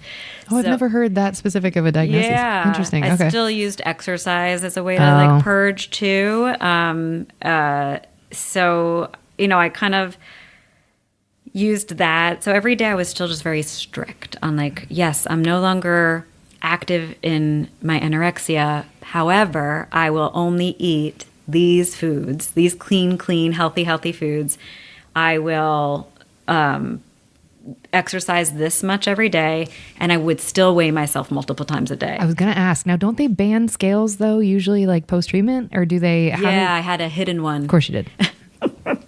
Oh, I've never heard that specific of a diagnosis. Yeah. Interesting. Okay. I still used exercise as a way to like purge too. So, I kind of used that. So every day I was still just very strict on like, yes, I'm no longer active in my anorexia. However, I will only eat these foods, these clean, healthy foods. I will, exercise this much every day, and I would still weigh myself multiple times a day. I was going to ask, now don't they ban scales though, usually like post-treatment, or do they? I had a hidden one. Of course you did.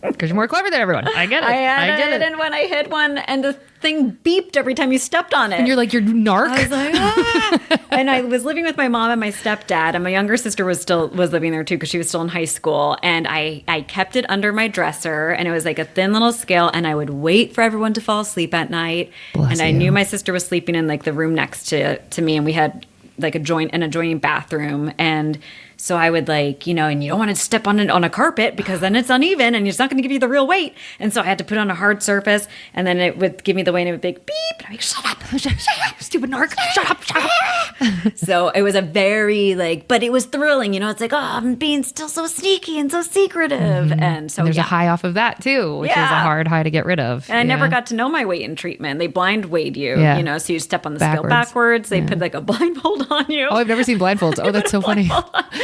Because you're more clever than everyone. I get it. I had a hidden one. I hid one, and the thing beeped every time you stepped on it. And you're like, you're narc? I was like, ah. And I was living with my mom and my stepdad, and my younger sister was living there too because she was still in high school. And I kept it under my dresser, and it was like a thin little scale, and I would wait for everyone to fall asleep at night. Bless I you. knew my sister was sleeping in like the room next to me, and we had like an adjoining bathroom. And so I would like, and you don't want to step on it on a carpet because then it's uneven and it's not going to give you the real weight. And so I had to put on a hard surface, and then it would give me the weight and it would be like, beep. And I'd be like, shut up, stupid narc. Shut up. So it was a very but it was thrilling. It's like, oh, I'm being still so sneaky and so secretive. Mm-hmm. And so there's a high off of that too, which is a hard high to get rid of. And I never got to know my weight in treatment. They blind weighed you, so you step on the scale backwards. They put like a blindfold on you. Oh, I've never seen blindfolds. Oh, that's so funny.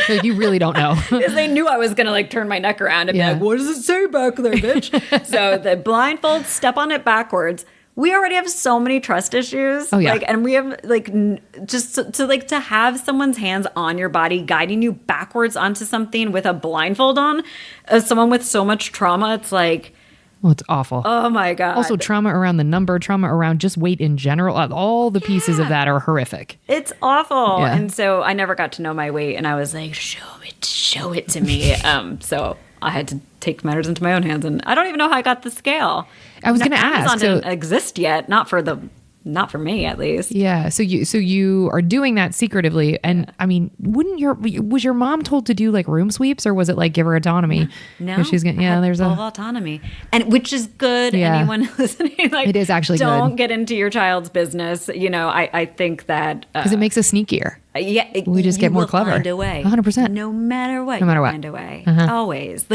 Like, you really don't know. Because they knew I was going to like turn my neck around and be like, what does it say back there, bitch? So the blindfold, step on it backwards. We already have so many trust issues. Oh, yeah. And we have just to have someone's hands on your body guiding you backwards onto something with a blindfold on, as someone with so much trauma, it's like, well, it's awful. Oh my God. Also trauma around the number, trauma around just weight in general. All the pieces of that are horrific. It's awful. Yeah. And so I never got to know my weight, and I was like, show it to me. So I had to take matters into my own hands, and I don't even know how I got the scale. I was going to ask. Amazon didn't exist yet, not for the not for me at least. Yeah. So you are doing that secretively. And I mean, was your mom told to do like room sweeps, or was it like give her autonomy? No, 'Cause she's gonna, I had there's full autonomy, and which is good. Yeah. Anyone listening, like, It is actually don't good. get into your child's business. You know, I think that because it makes us sneakier. yeah, We just get you more will clever. Find a way, 100%. No matter what, No matter you'll what. find a way. Always.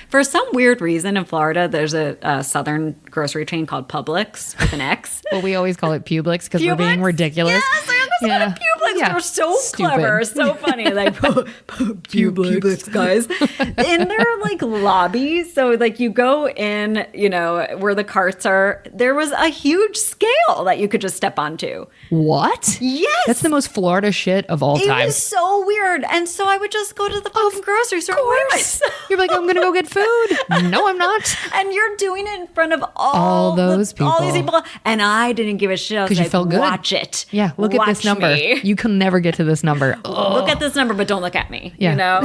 For some weird reason in Florida, there's a southern grocery chain called Publix with an X. Well, we always call it Publix because we're being Publix? ridiculous. Yes, I almost said it Publix. Yeah. They're so Stupid. clever, so funny. Like Publix guys, and they're like lobbies. So like you go in, you know, where the carts are. There was a huge scale that you could just step onto. What? Yes, That's the most Florida shit of all it time. was so weird, and so I would just go to the fucking grocery store and weigh myself. You're like, I'm going to go get food. No, I'm not. And you're doing it in front of All those all these people. people, and I didn't give a shit. Because you felt good. Watch it. Yeah, look at this Watch number. me. You can never get to this number. Look at this number, but don't look at me. Yeah. You know,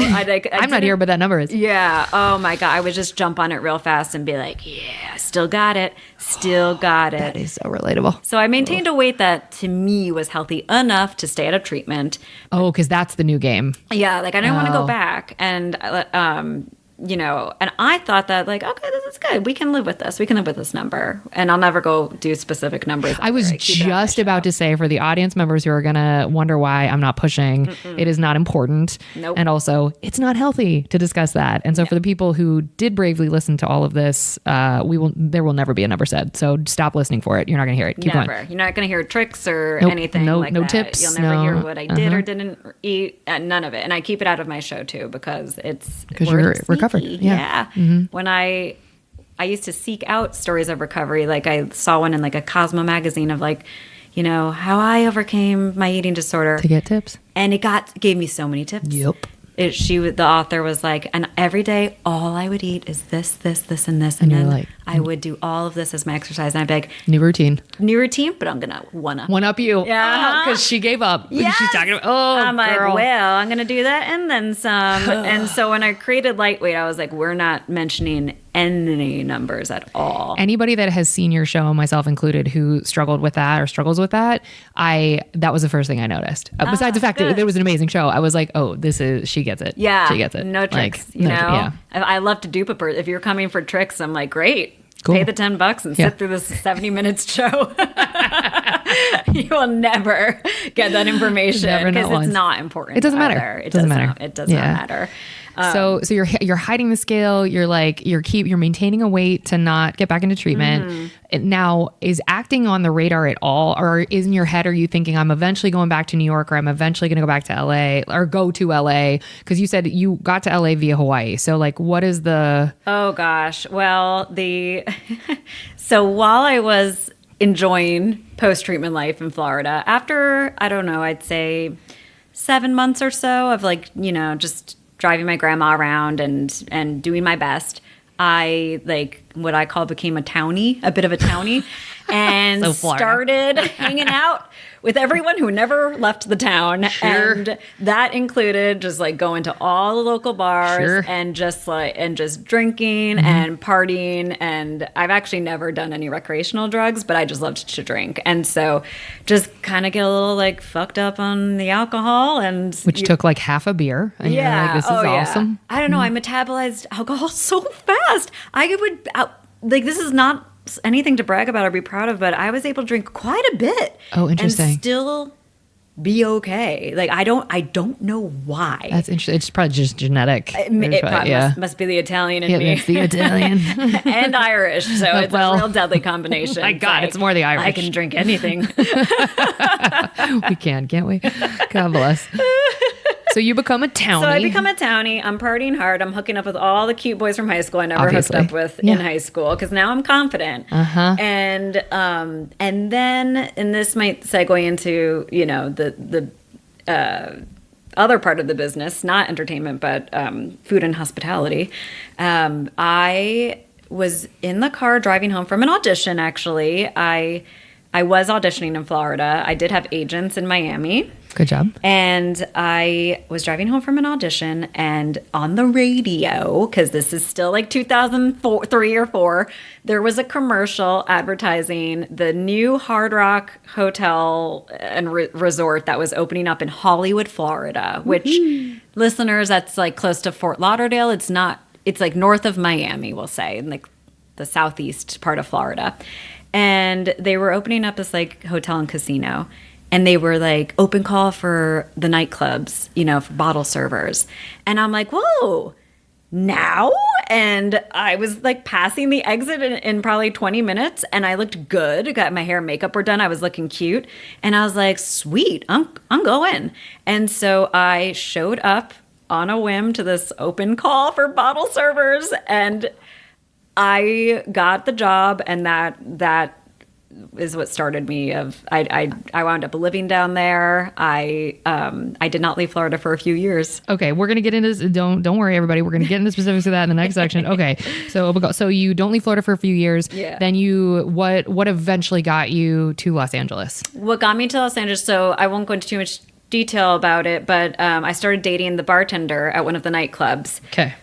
I'm not here, but that number is. Yeah. Oh my God. I would just jump on it real fast and be like, yeah, still got it. Still got it. That is so relatable. So I maintained a weight that to me was healthy enough to stay out of treatment. Oh, because that's the new game. Yeah. Like I didn't want to Oh. go back. And, you know, and I thought that like, okay, this is good. We can live with this. We can live with this number. And I'll never go do specific numbers. I was just about to say, for the audience members who are going to wonder why I'm not pushing, it is not important. Nope. And also, it's not healthy to discuss that. And so for the people who did bravely listen to all of this, there will never be a number said. So stop listening for it. You're not going to hear it. Keep Never. going. You're not going to hear tricks or Nope. anything No- like no that. tips. You'll never No. hear what I did or didn't eat. None of it. And I keep it out of my show too because it's you're recovered. sneaky. Yeah. When I used to seek out stories of recovery, like I saw one in like a Cosmo magazine of like, you know, how I overcame my eating disorder, To get tips. and it gave me so many tips. Yep. The author was like, and every day, all I would eat is this, this, this, and this. And you're then like, I would do all of this as my exercise. And I'd be like, New routine. new routine, but I'm going to one-up. One up you. Yeah. Because she gave up. Yes. She's talking about, oh, I'm girl. like, well, I'm going to do that and then some. And so when I created Lightweight, I was like, we're not mentioning any numbers at all. Anybody that has seen your show, myself included, who struggled with that or struggles with that, that was the first thing I noticed. Besides the fact that it was an amazing show, I was like, oh, she gets it. Yeah. She gets it. No tricks, Like, you know? Yeah. I love to dupe a person. If you're coming for tricks, I'm like, great. Cool. Pay the $10 and Yeah. sit through this 70 minutes show. You will never get that information Never know because once. it's not important. It doesn't matter. either. It doesn't matter. It does Yeah. not matter. So you're hiding the scale. You're like you're maintaining a weight to not get back into treatment. Mm-hmm. Now, is acting on the radar at all, or is in your head? Are you thinking I'm eventually going back to New York, or I'm eventually going to go back to LA, or go to LA? Because you said you got to LA via Hawaii. So like, what is the? Oh gosh. Well, so while I was enjoying post-treatment life in Florida, after, I don't know, I'd say 7 months or so of like, you know, just driving my grandma around and doing my best, I like what I call became a bit of a townie, and So Florida. started hanging out with everyone who never left the town. Sure. And that included just like going to all the local bars Sure. and just drinking and partying. And I've actually never done any recreational drugs, but I just loved to drink. And so just kind of get a little like fucked up on the alcohol, and Which took like half a beer, and you're like, this is awesome. I don't know. I metabolized alcohol so fast. This is not anything to brag about or be proud of, but I was able to drink quite a bit. Oh, interesting. And still be okay. Like I don't know why. That's interesting. It's probably just genetic. It probably must be the Italian in Yeah, me. it's the Italian. And Irish, so it's a real deadly combination. My God, it's more the Irish. I can drink anything. We can't we? God bless. So you become a townie. So I become a townie. I'm partying hard. I'm hooking up with all the cute boys from high school I never Obviously. hooked up with in high school because now I'm confident. Uh-huh. And then, and this might segue into, you know, the other part of the business, not entertainment, but food and hospitality. I was in the car driving home from an audition, actually. I I was auditioning in Florida. I did have agents in Miami. Good job. And I was driving home from an audition, and on the radio, because this is still like 2003 or 4, there was a commercial advertising the new Hard Rock Hotel and Resort that was opening up in Hollywood, Florida, which listeners, that's like close to Fort Lauderdale. It's like north of Miami, we'll say, in like the southeast part of Florida. And they were opening up this like hotel and casino. And they were like, open call for the nightclubs, for bottle servers. And I'm like, whoa, now? And I was like passing the exit in probably 20 minutes. And I looked good. Got my hair and makeup were done. I was looking cute. And I was like, sweet, I'm going. And so I showed up on a whim to this open call for bottle servers. And I got the job. And that is what started me. I wound up living down there. I did not leave Florida for a few years. Okay, we're gonna get into this. Don't worry, everybody. We're gonna get into specifics of that in the next section. Okay, so you don't leave Florida for a few years. Yeah. Then what eventually got you to Los Angeles? What got me to Los Angeles? So I won't go into too much detail about it, but I started dating the bartender at one of the nightclubs. Okay.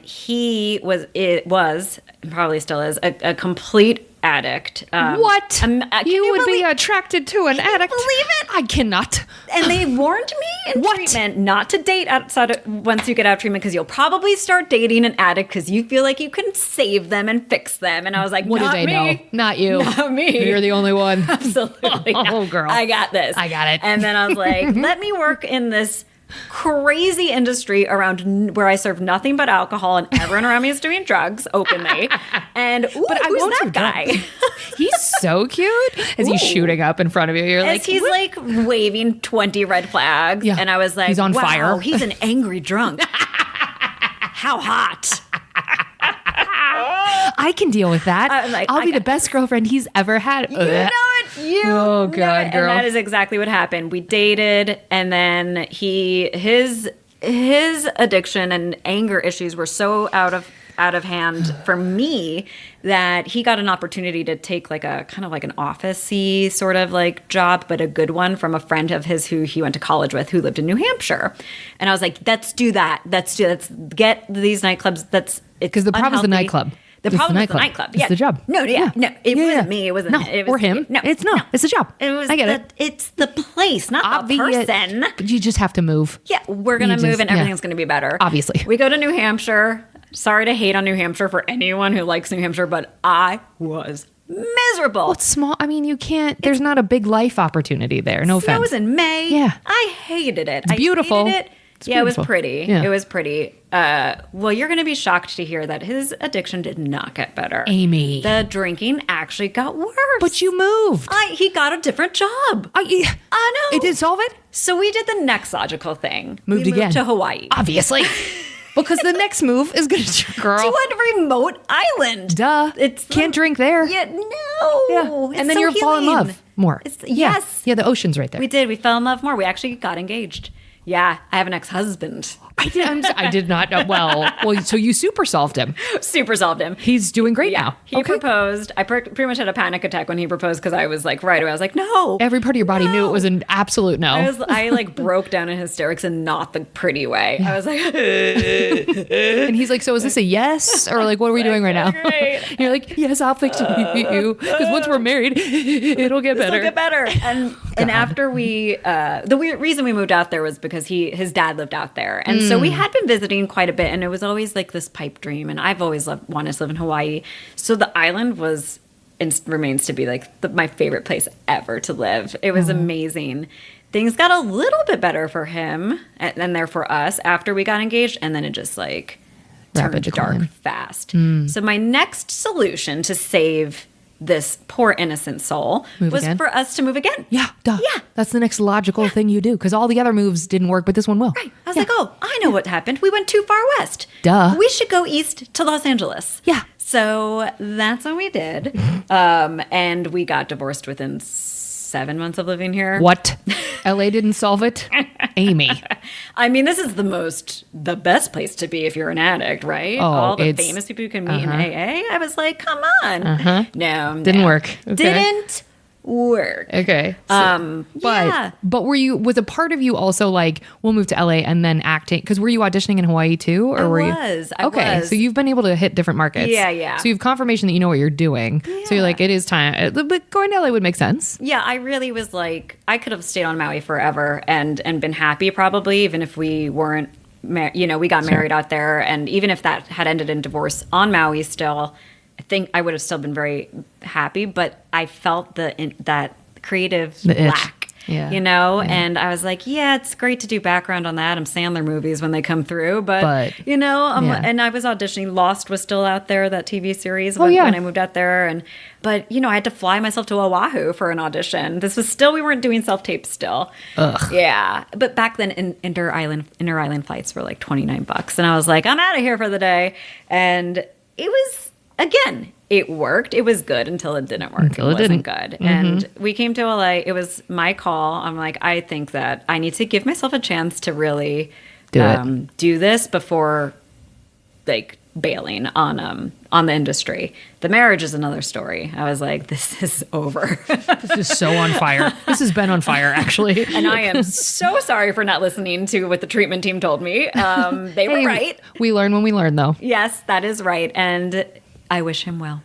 He was probably still is a complete addict. What? You would be believe- attracted to an addict? believe it? I cannot. And they warned me in What? treatment not to date outside of once you get out of treatment, because you'll probably start dating an addict because you feel like you can save them and fix them. And I was like, What not do they me. know? Not you. Not me. You're the only one. Absolutely. Oh, not. girl. I got this. I got it. And then I was like, let me work in this crazy industry around where I serve nothing but alcohol and everyone around me is doing drugs openly. And who's that guy? He's so cute. As he's shooting up in front of you, you're like, As he's "What?" like waving 20 red flags. Yeah. And I was like, He's on wow, fire. He's an angry drunk. How hot. I can deal with that. I'm like, I'll I be the got- best girlfriend he's ever had. You know it. Oh, God, know it. girl. And that is exactly what happened. We dated, and then his addiction and anger issues were so out of hand for me that he got an opportunity to take like a kind of like an office-y sort of like job, but a good one, from a friend of his who he went to college with who lived in New Hampshire. And I was like, let's do that. Let's get these nightclubs. Because the problem is the nightclub. The problem is the nightclub. It's the job. No, it wasn't me. It wasn't. No, it was, or him. No, it's the job. It was. I get it. It's the place, not the person. But you just have to move. Yeah, we're gonna move, and everything's gonna be better. Obviously, we go to New Hampshire. Sorry to hate on New Hampshire for anyone who likes New Hampshire, but I was miserable. Well, it's small. I mean, you can't. There's not a big life opportunity there. No offense. It was in May. Yeah, I hated it. It's beautiful. I hated it. It's yeah, beautiful. It was pretty. Yeah. It was pretty. Well, you're going to be shocked to hear that his addiction did not get better. Amie. The drinking actually got worse. But you moved. He got a different job. I know. It did solve it? So we did the next logical thing. Moved we again. Moved to Hawaii. Obviously. Because the next move is going to, girl. To a remote island. Duh. Can't drink there. Yeah, no. Yeah. And then you'll fall in love more. Yes. Yeah, the ocean's right there. We did. We fell in love more. We actually got engaged. Yeah, I have an ex-husband. I did not know. Well, so you super solved him. Super solved him. He's doing great now. He proposed. I pretty much had a panic attack when he proposed because I was like, right away, I was like, no. Every part of your body knew it was an absolute no. I like broke down in hysterics and not the pretty way. I was like, and he's like, so is this a yes? Or like, what are we doing right now? Great. You're like, yes, I'll fix you. Because once we're married, it'll get better. It'll get better. And after we, the reason we moved out there was because his dad lived out there. And so we had been visiting quite a bit, and it was always like this pipe dream. And I've always wanted to live in Hawaii. So the island was and remains to be like my favorite place ever to live. It was amazing. Things got a little bit better for him and there for us after we got engaged. And then it just like turned dark fast. So my next solution to save this poor innocent soul was for us to move again. Yeah, duh. Yeah. That's the next logical thing you do, because all the other moves didn't work, but this one will. Right. I was like, oh, I know what happened. We went too far west. Duh. We should go east to Los Angeles. Yeah. So that's what we did. And we got divorced within 7 months of living here. What? LA didn't solve it? Amie. I mean, this is the best place to be if you're an addict, right? Oh, all the famous people you can meet in AA. I was like, come on. No. Didn't work. Okay. Didn't work. Okay. But was a part of you also like, we'll move to LA and then acting? Because were you auditioning in Hawaii too? Or I were you? was. So you've been able to hit different markets. Yeah. So you have confirmation that you know what you're doing. Yeah. So you're like, it is time. But going to LA would make sense. Yeah, I really was like, I could have stayed on Maui forever and been happy probably, even if we weren't, we got married out there. And even if that had ended in divorce on Maui still, I think I would have still been very happy. But I felt that creative lack, and I was like, yeah, it's great to do background on the Adam Sandler movies when they come through, but and I was auditioning. Lost was still out there, that TV series when I moved out there, but I had to fly myself to Oahu for an audition. This was still, we weren't doing self-tape still. Ugh. Yeah, but back then inter-island flights were like $29, and I was like, I'm out of here for the day, and it was, again, it worked. It was good until it didn't work. It wasn't good. Mm-hmm. And we came to LA. It was my call. I'm like, I think that I need to give myself a chance to really do this before like bailing on the industry. The marriage is another story. I was like, this is over. This is so on fire. This has been on fire, actually. And I am so sorry for not listening to what the treatment team told me. They were right. We learn when we learn, though. Yes, that is right. And I wish him well,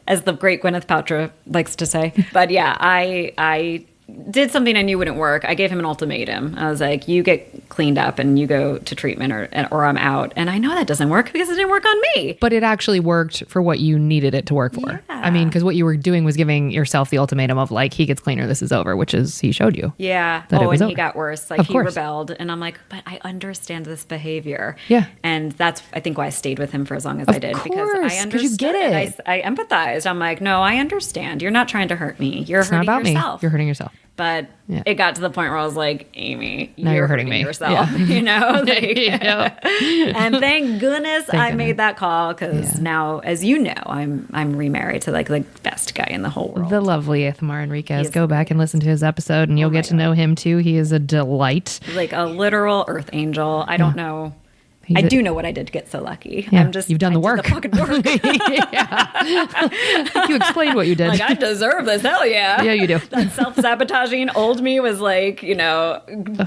as the great Gwyneth Paltrow likes to say. But yeah, I did something I knew wouldn't work. I gave him an ultimatum. I was like, you get cleaned up and you go to treatment or I'm out. And I know that doesn't work because it didn't work on me. But it actually worked for what you needed it to work for. Yeah. I mean, because what you were doing was giving yourself the ultimatum of like, he gets cleaner, this is over, which is, he showed you. Yeah. He got worse. Like, he rebelled. And I'm like, but I understand this behavior. Yeah. And that's, I think, why I stayed with him for as long as I did. Because I understood. You get it. I empathized. I'm like, no, I understand. You're not trying to hurt me. It's hurting not about yourself. Me. You're hurting yourself. But it got to the point where I was like, Amy, you're hurting me. yourself, And thank goodness I made that call, because now, as you know, I'm remarried to like the best guy in the whole world. The lovely Amie Enriquez. Go back and listen to his episode and you'll get to know him too. He is a delight. Like a literal earth angel. I don't know. I do know what I did to get so lucky. Yeah, you've done the work. The fucking work. You explained what you did. Like, I deserve this. Hell yeah. Yeah, you do. That self-sabotaging old me was like,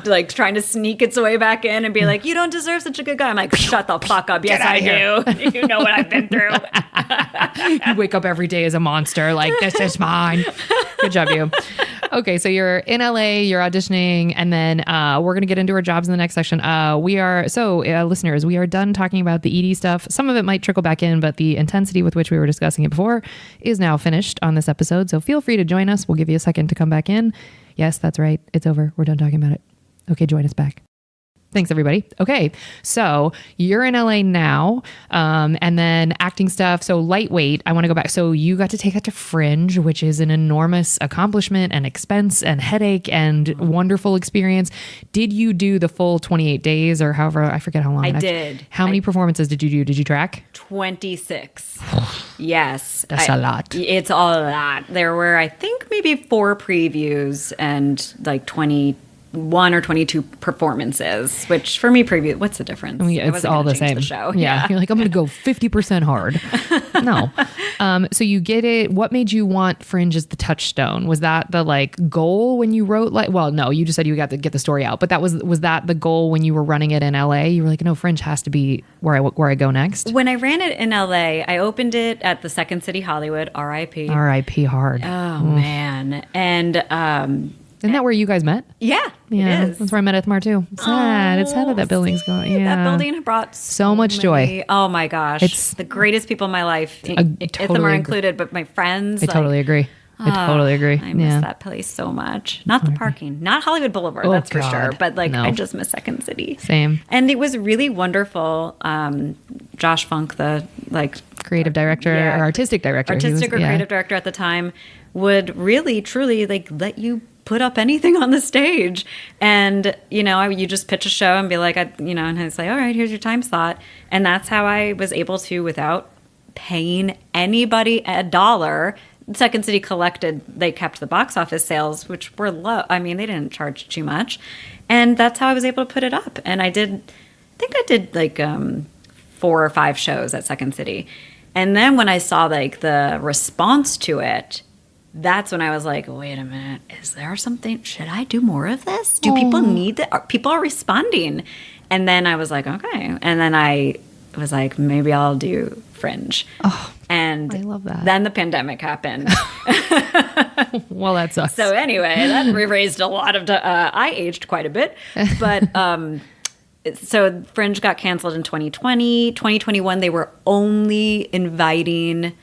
like trying to sneak its way back in and be like, you don't deserve such a good guy. I'm like, shut the fuck up. Yes, I do. You know what I've been through. You wake up every day as a monster. Like, this is mine. Good job, you. Okay, so you're in LA, you're auditioning, and then we're going to get into our jobs in the next section. Listeners, we are done talking about the ED stuff. Some of it might trickle back in, but the intensity with which we were discussing it before is now finished on this episode. So feel free to join us. We'll give you a second to come back in. Yes, that's right. It's over. We're done talking about it. Okay, join us back. Thanks, everybody. Okay, so you're in LA now, and then acting stuff. So lightweight, I want to go back. So you got to take that to Fringe, which is an enormous accomplishment and expense and headache and wonderful experience. Did you do the full 28 days or however? I forget how long. I did. How many performances did you do? Did you track? 26. Yes. That's a lot. It's a lot. There were, I think, maybe 4 previews and like 21 or 22 performances, which for me, what's the difference? It's all the same. The show. Yeah. You're like, I'm going to go 50% hard. No. So you get it. What made you want Fringe as the touchstone? Was that the goal when you wrote no, you just said you got to get the story out, but was that the goal when you were running it in LA? You were like, no, Fringe has to be where I go next. When I ran it in LA, I opened it at the Second City Hollywood, RIP. RIP hard. Oh man. And, isn't that where you guys met? Yeah, it is. That's where I met Ithmar too. It's sad. It's sad that building's gone. Yeah. That building brought so much joy. Oh my gosh. It's the greatest people in my life. Ithmar included, but my friends. I totally agree. I totally agree. I miss that place so much. Not the parking, not Hollywood Boulevard, that's for sure. But I just miss Second City. Same. And it was really wonderful. Josh Funk, the creative director or artistic director. Creative director at the time, would really, truly let you put up anything on the stage. And, you just pitch a show and be like, and it's like, all right, here's your time slot. And that's how I was able to, without paying anybody $1, Second City they kept the box office sales, which were low. I mean, they didn't charge too much. And that's how I was able to put it up. And I did 4 or 5 shows at Second City. And then when I saw the response to it, that's when I was like, wait a minute, is there something? Should I do more of this? Do people need it? People are responding. And then I was like, okay. And then I was like, maybe I'll do Fringe. Oh, and I love that. Then the pandemic happened. Well, that sucks. So anyway, that raised a lot of, I aged quite a bit, but, so Fringe got canceled in 2020, 2021. They were only inviting,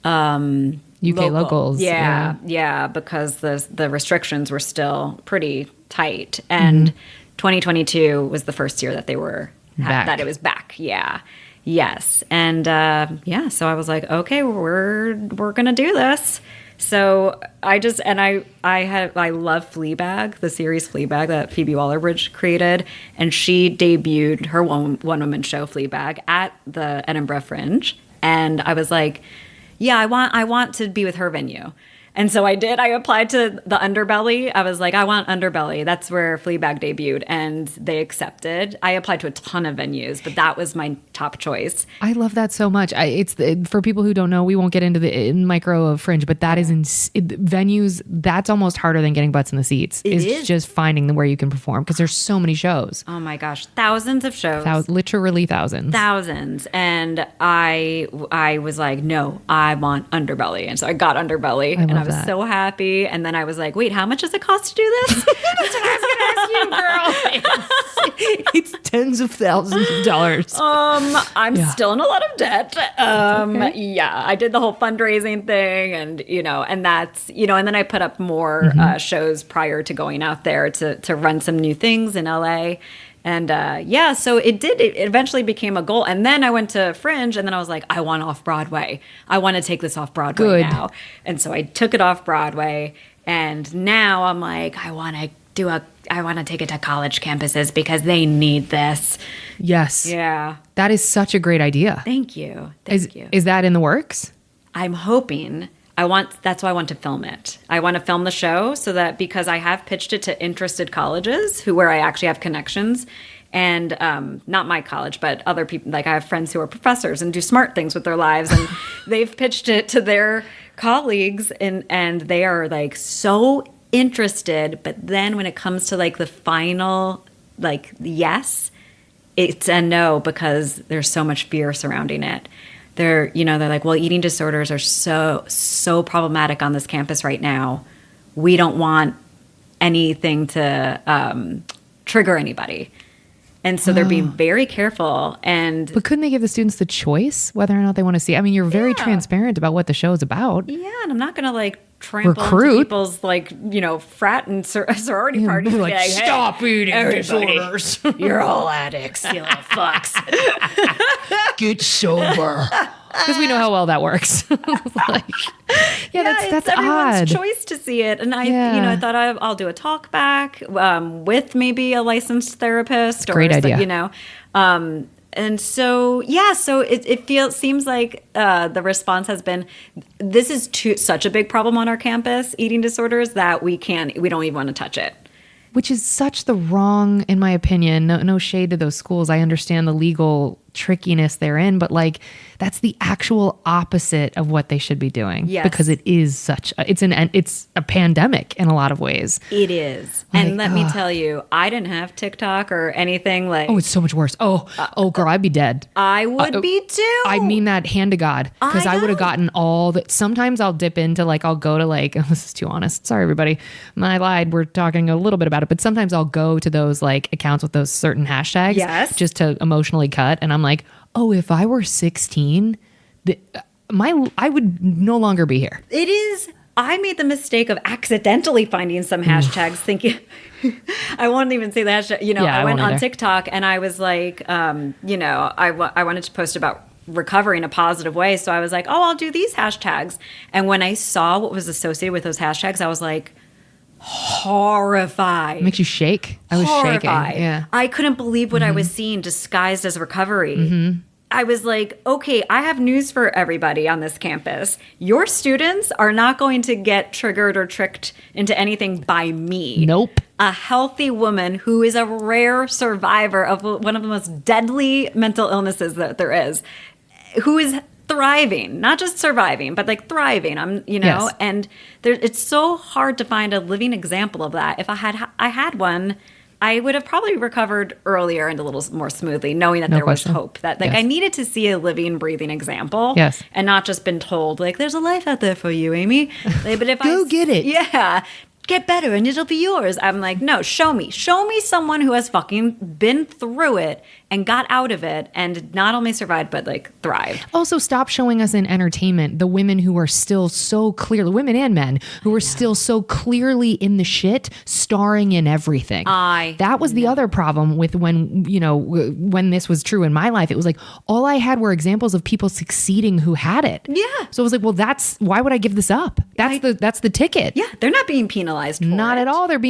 UK locals. Yeah, because the restrictions were still pretty tight. And 2022 was the first year that they were that it was back. Yeah. Yes. And so I was like, okay, we're gonna do this. So I love Fleabag, the series Fleabag that Phoebe Waller-Bridge created, and she debuted her one woman show Fleabag at the Edinburgh Fringe, and I was like, yeah, I want to be with her venue. And so I did. I applied to the Underbelly. I was like, I want Underbelly. That's where Fleabag debuted, and they accepted. I applied to a ton of venues, but that was my top choice. I love that so much. For people who don't know, we won't get into the micro of Fringe, but that is venues. That's almost harder than getting butts in the seats. It is just finding where you can perform, because there's so many shows. Oh my gosh, thousands of shows. Literally thousands. And I was like, no, I want Underbelly, and so I got Underbelly, and I was so happy. And then I was like, wait, how much does it cost to do this? That's what I was going to ask you, girl. It's tens of thousands of dollars. I'm still in a lot of debt. Okay. Yeah, I did the whole fundraising thing, and and that's and then I put up more shows prior to going out there to run some new things in LA. And so it eventually became a goal. And then I went to Fringe, and then I was like, I want off Broadway. I want to take this off Broadway now. And so I took it off Broadway, and now I'm like, I want to take it to college campuses because they need this. Yes. Yeah. That is such a great idea. Thank you. Is that in the works? I'm hoping. That's why I want to film it. I want to film the show so that, because I have pitched it to interested colleges where I actually have connections, and not my college, but other people. Like, I have friends who are professors and do smart things with their lives, and they've pitched it to their colleagues, and they are like so interested. But then when it comes to like the final, like, yes, it's a no, because there's so much fear surrounding it. They're like, well, eating disorders are so problematic on this campus right now. We don't want anything to trigger anybody. And so they're being very careful. But couldn't they give the students the choice whether or not they want to see? I mean, you're very transparent about what the show is about. Yeah, and I'm not going to like trample into people's frat and sorority parties. Like, hey, stop eating disorders. You're all addicts, you little fucks. Get sober. Because we know how well that works. That's everyone's odd. choice to see it. And I thought I'll do a talk back with maybe a licensed therapist. Great idea. And so, so it seems like the response has been, this is such a big problem on our campus, eating disorders, that we don't even want to touch it. Which is such the wrong, in my opinion. No shade to those schools. I understand the legal trickiness therein, but like, that's the actual opposite of what they should be doing. Yes. Because it is it's a pandemic in a lot of ways. It is. Like, and let me tell you, I didn't have TikTok or anything like. Oh, it's so much worse. Oh, girl, I'd be dead. I would be too. I mean that, hand to God, because I would have gotten all that. Sometimes I'll dip into I'll go to this is too honest. Sorry, everybody. I lied. We're talking a little bit about it, but sometimes I'll go to those accounts with those certain hashtags. Yes. Just to emotionally cut. And I'm like, oh, if I were 16, I would no longer be here. It is. I made the mistake of accidentally finding some hashtags, thinking I won't even say the hashtag. I went on TikTok and I was like, I wanted to post about recovery in a positive way, so I was like, oh, I'll do these hashtags. And when I saw what was associated with those hashtags, I was like, horrified. It makes you shake. I was shaking. Yeah. I couldn't believe what I was seeing disguised as recovery. I was like, okay, I have news for everybody on this campus. Your students are not going to get triggered or tricked into anything by me. Nope. A healthy woman who is a rare survivor of one of the most deadly mental illnesses that there is, who is thriving, not just surviving, but like thriving. Yes. And it's so hard to find a living example of that. If I had one, I would have probably recovered earlier and a little more smoothly, knowing that No there question. was hope. That like Yes. I needed to see a living, breathing example, Yes. and not just been told like there's a life out there for you, Amy. Like, but if Go get it. yeah, get better and it'll be yours. I'm like, no, show me someone who has fucking been through it and got out of it and not only survived but like thrived. Also, stop showing us in entertainment the women who are still so clearly, women and men, who are still so clearly in the shit, starring in everything. That was the other problem with when this was true in my life. It was like, all I had were examples of people succeeding who had it. Yeah. So I was like, well, why would I give this up? That's the ticket. Yeah, they're not being penalized for Not it. at all. They're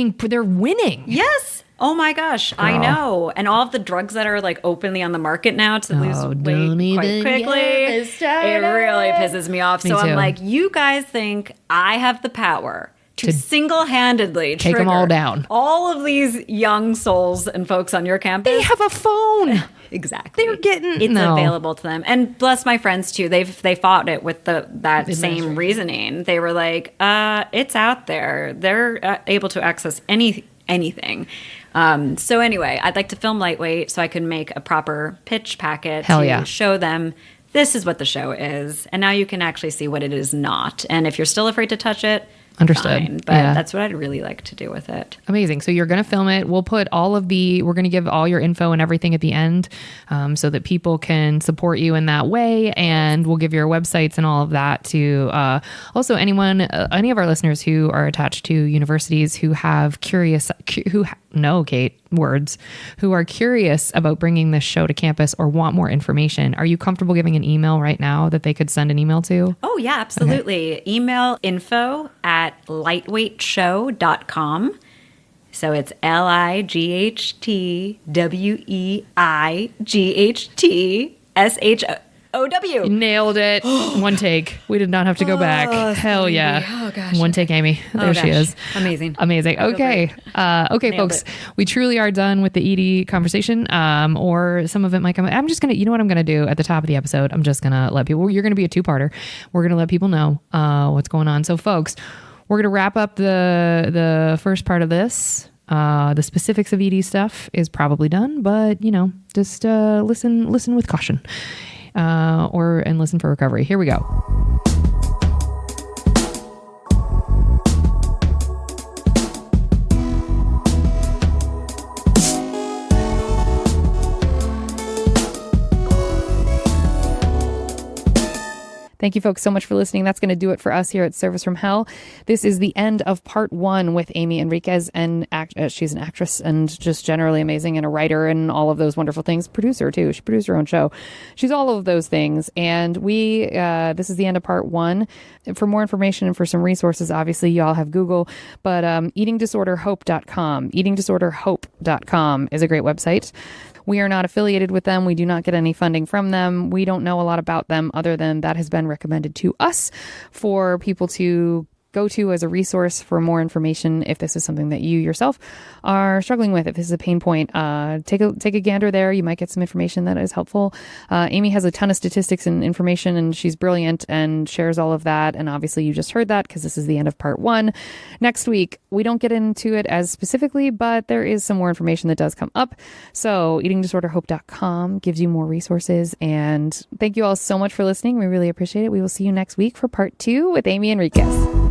winning. Yes. Oh my gosh, I know. And all of the drugs that are like openly on the market now to lose don't weight quite even quickly, get me it started. really pisses me off. Me So too. I'm like, you guys think I have the power to single-handedly take 'em trigger all down. all of these young souls and folks on your campus? They have a phone. Exactly. They're getting- it's no. available to them. And bless my friends too. They fought it with that same reasoning. They were like, it's out there. They're able to access anything. So anyway, I'd like to film lightweight so I can make a proper pitch packet Hell to yeah. show them this is what the show is. And now you can actually see what it is not. And if you're still afraid to touch it, Understood. fine. But Yeah. that's what I'd really like to do with it. Amazing. So you're going to film it. We'll put we're going to give all your info and everything at the end so that people can support you in that way. And we'll give your websites and all of that to also any of our listeners who are attached to universities who have who are curious about bringing this show to campus or want more information. Are you comfortable giving an email right now that they could send an email to? Oh, yeah, absolutely. Email info@lightweightshow.com. So it's LIGHTWEIGHTSHOW. Nailed it. One take. We did not have to go back. Hell yeah. Oh, gosh. One take, Amy. There she gosh. is. Amazing. Amazing. Okay. Okay, Nailed folks. it. We truly are done with the ED conversation. Or some of it might come. I'm just going to, you know what I'm going to do at the top of the episode? I'm just going to let people, you're going to be a two-parter. We're going to let people know what's going on. So folks, we're going to wrap up the first part of this. The specifics of ED stuff is probably done, but just listen with caution. And listen for recovery. Here we go. Thank you folks so much for listening. That's going to do it for us here at Service from Hell. This is the end of part 1 with Amie Enriquez, and she's an actress and just generally amazing and a writer and all of those wonderful things. Producer too. She produced her own show. She's all of those things. And this is the end of part 1. For more information and for some resources, obviously y'all have Google, but eatingdisorderhope.com. Eatingdisorderhope.com is a great website. We are not affiliated with them. We do not get any funding from them. We don't know a lot about them other than that has been recommended to us for people to go to as a resource for more information if this is something that you yourself are struggling with. If this is a pain point, take a gander there. You might get some information that is helpful. Amie has a ton of statistics and information, and she's brilliant and shares all of that. And obviously you just heard that because this is the end of part 1. Next week, we don't get into it as specifically, but there is some more information that does come up. So eatingdisorderhope.com gives you more resources. And thank you all so much for listening. We really appreciate it. We will see you next week for part 2 with Amie Enriquez.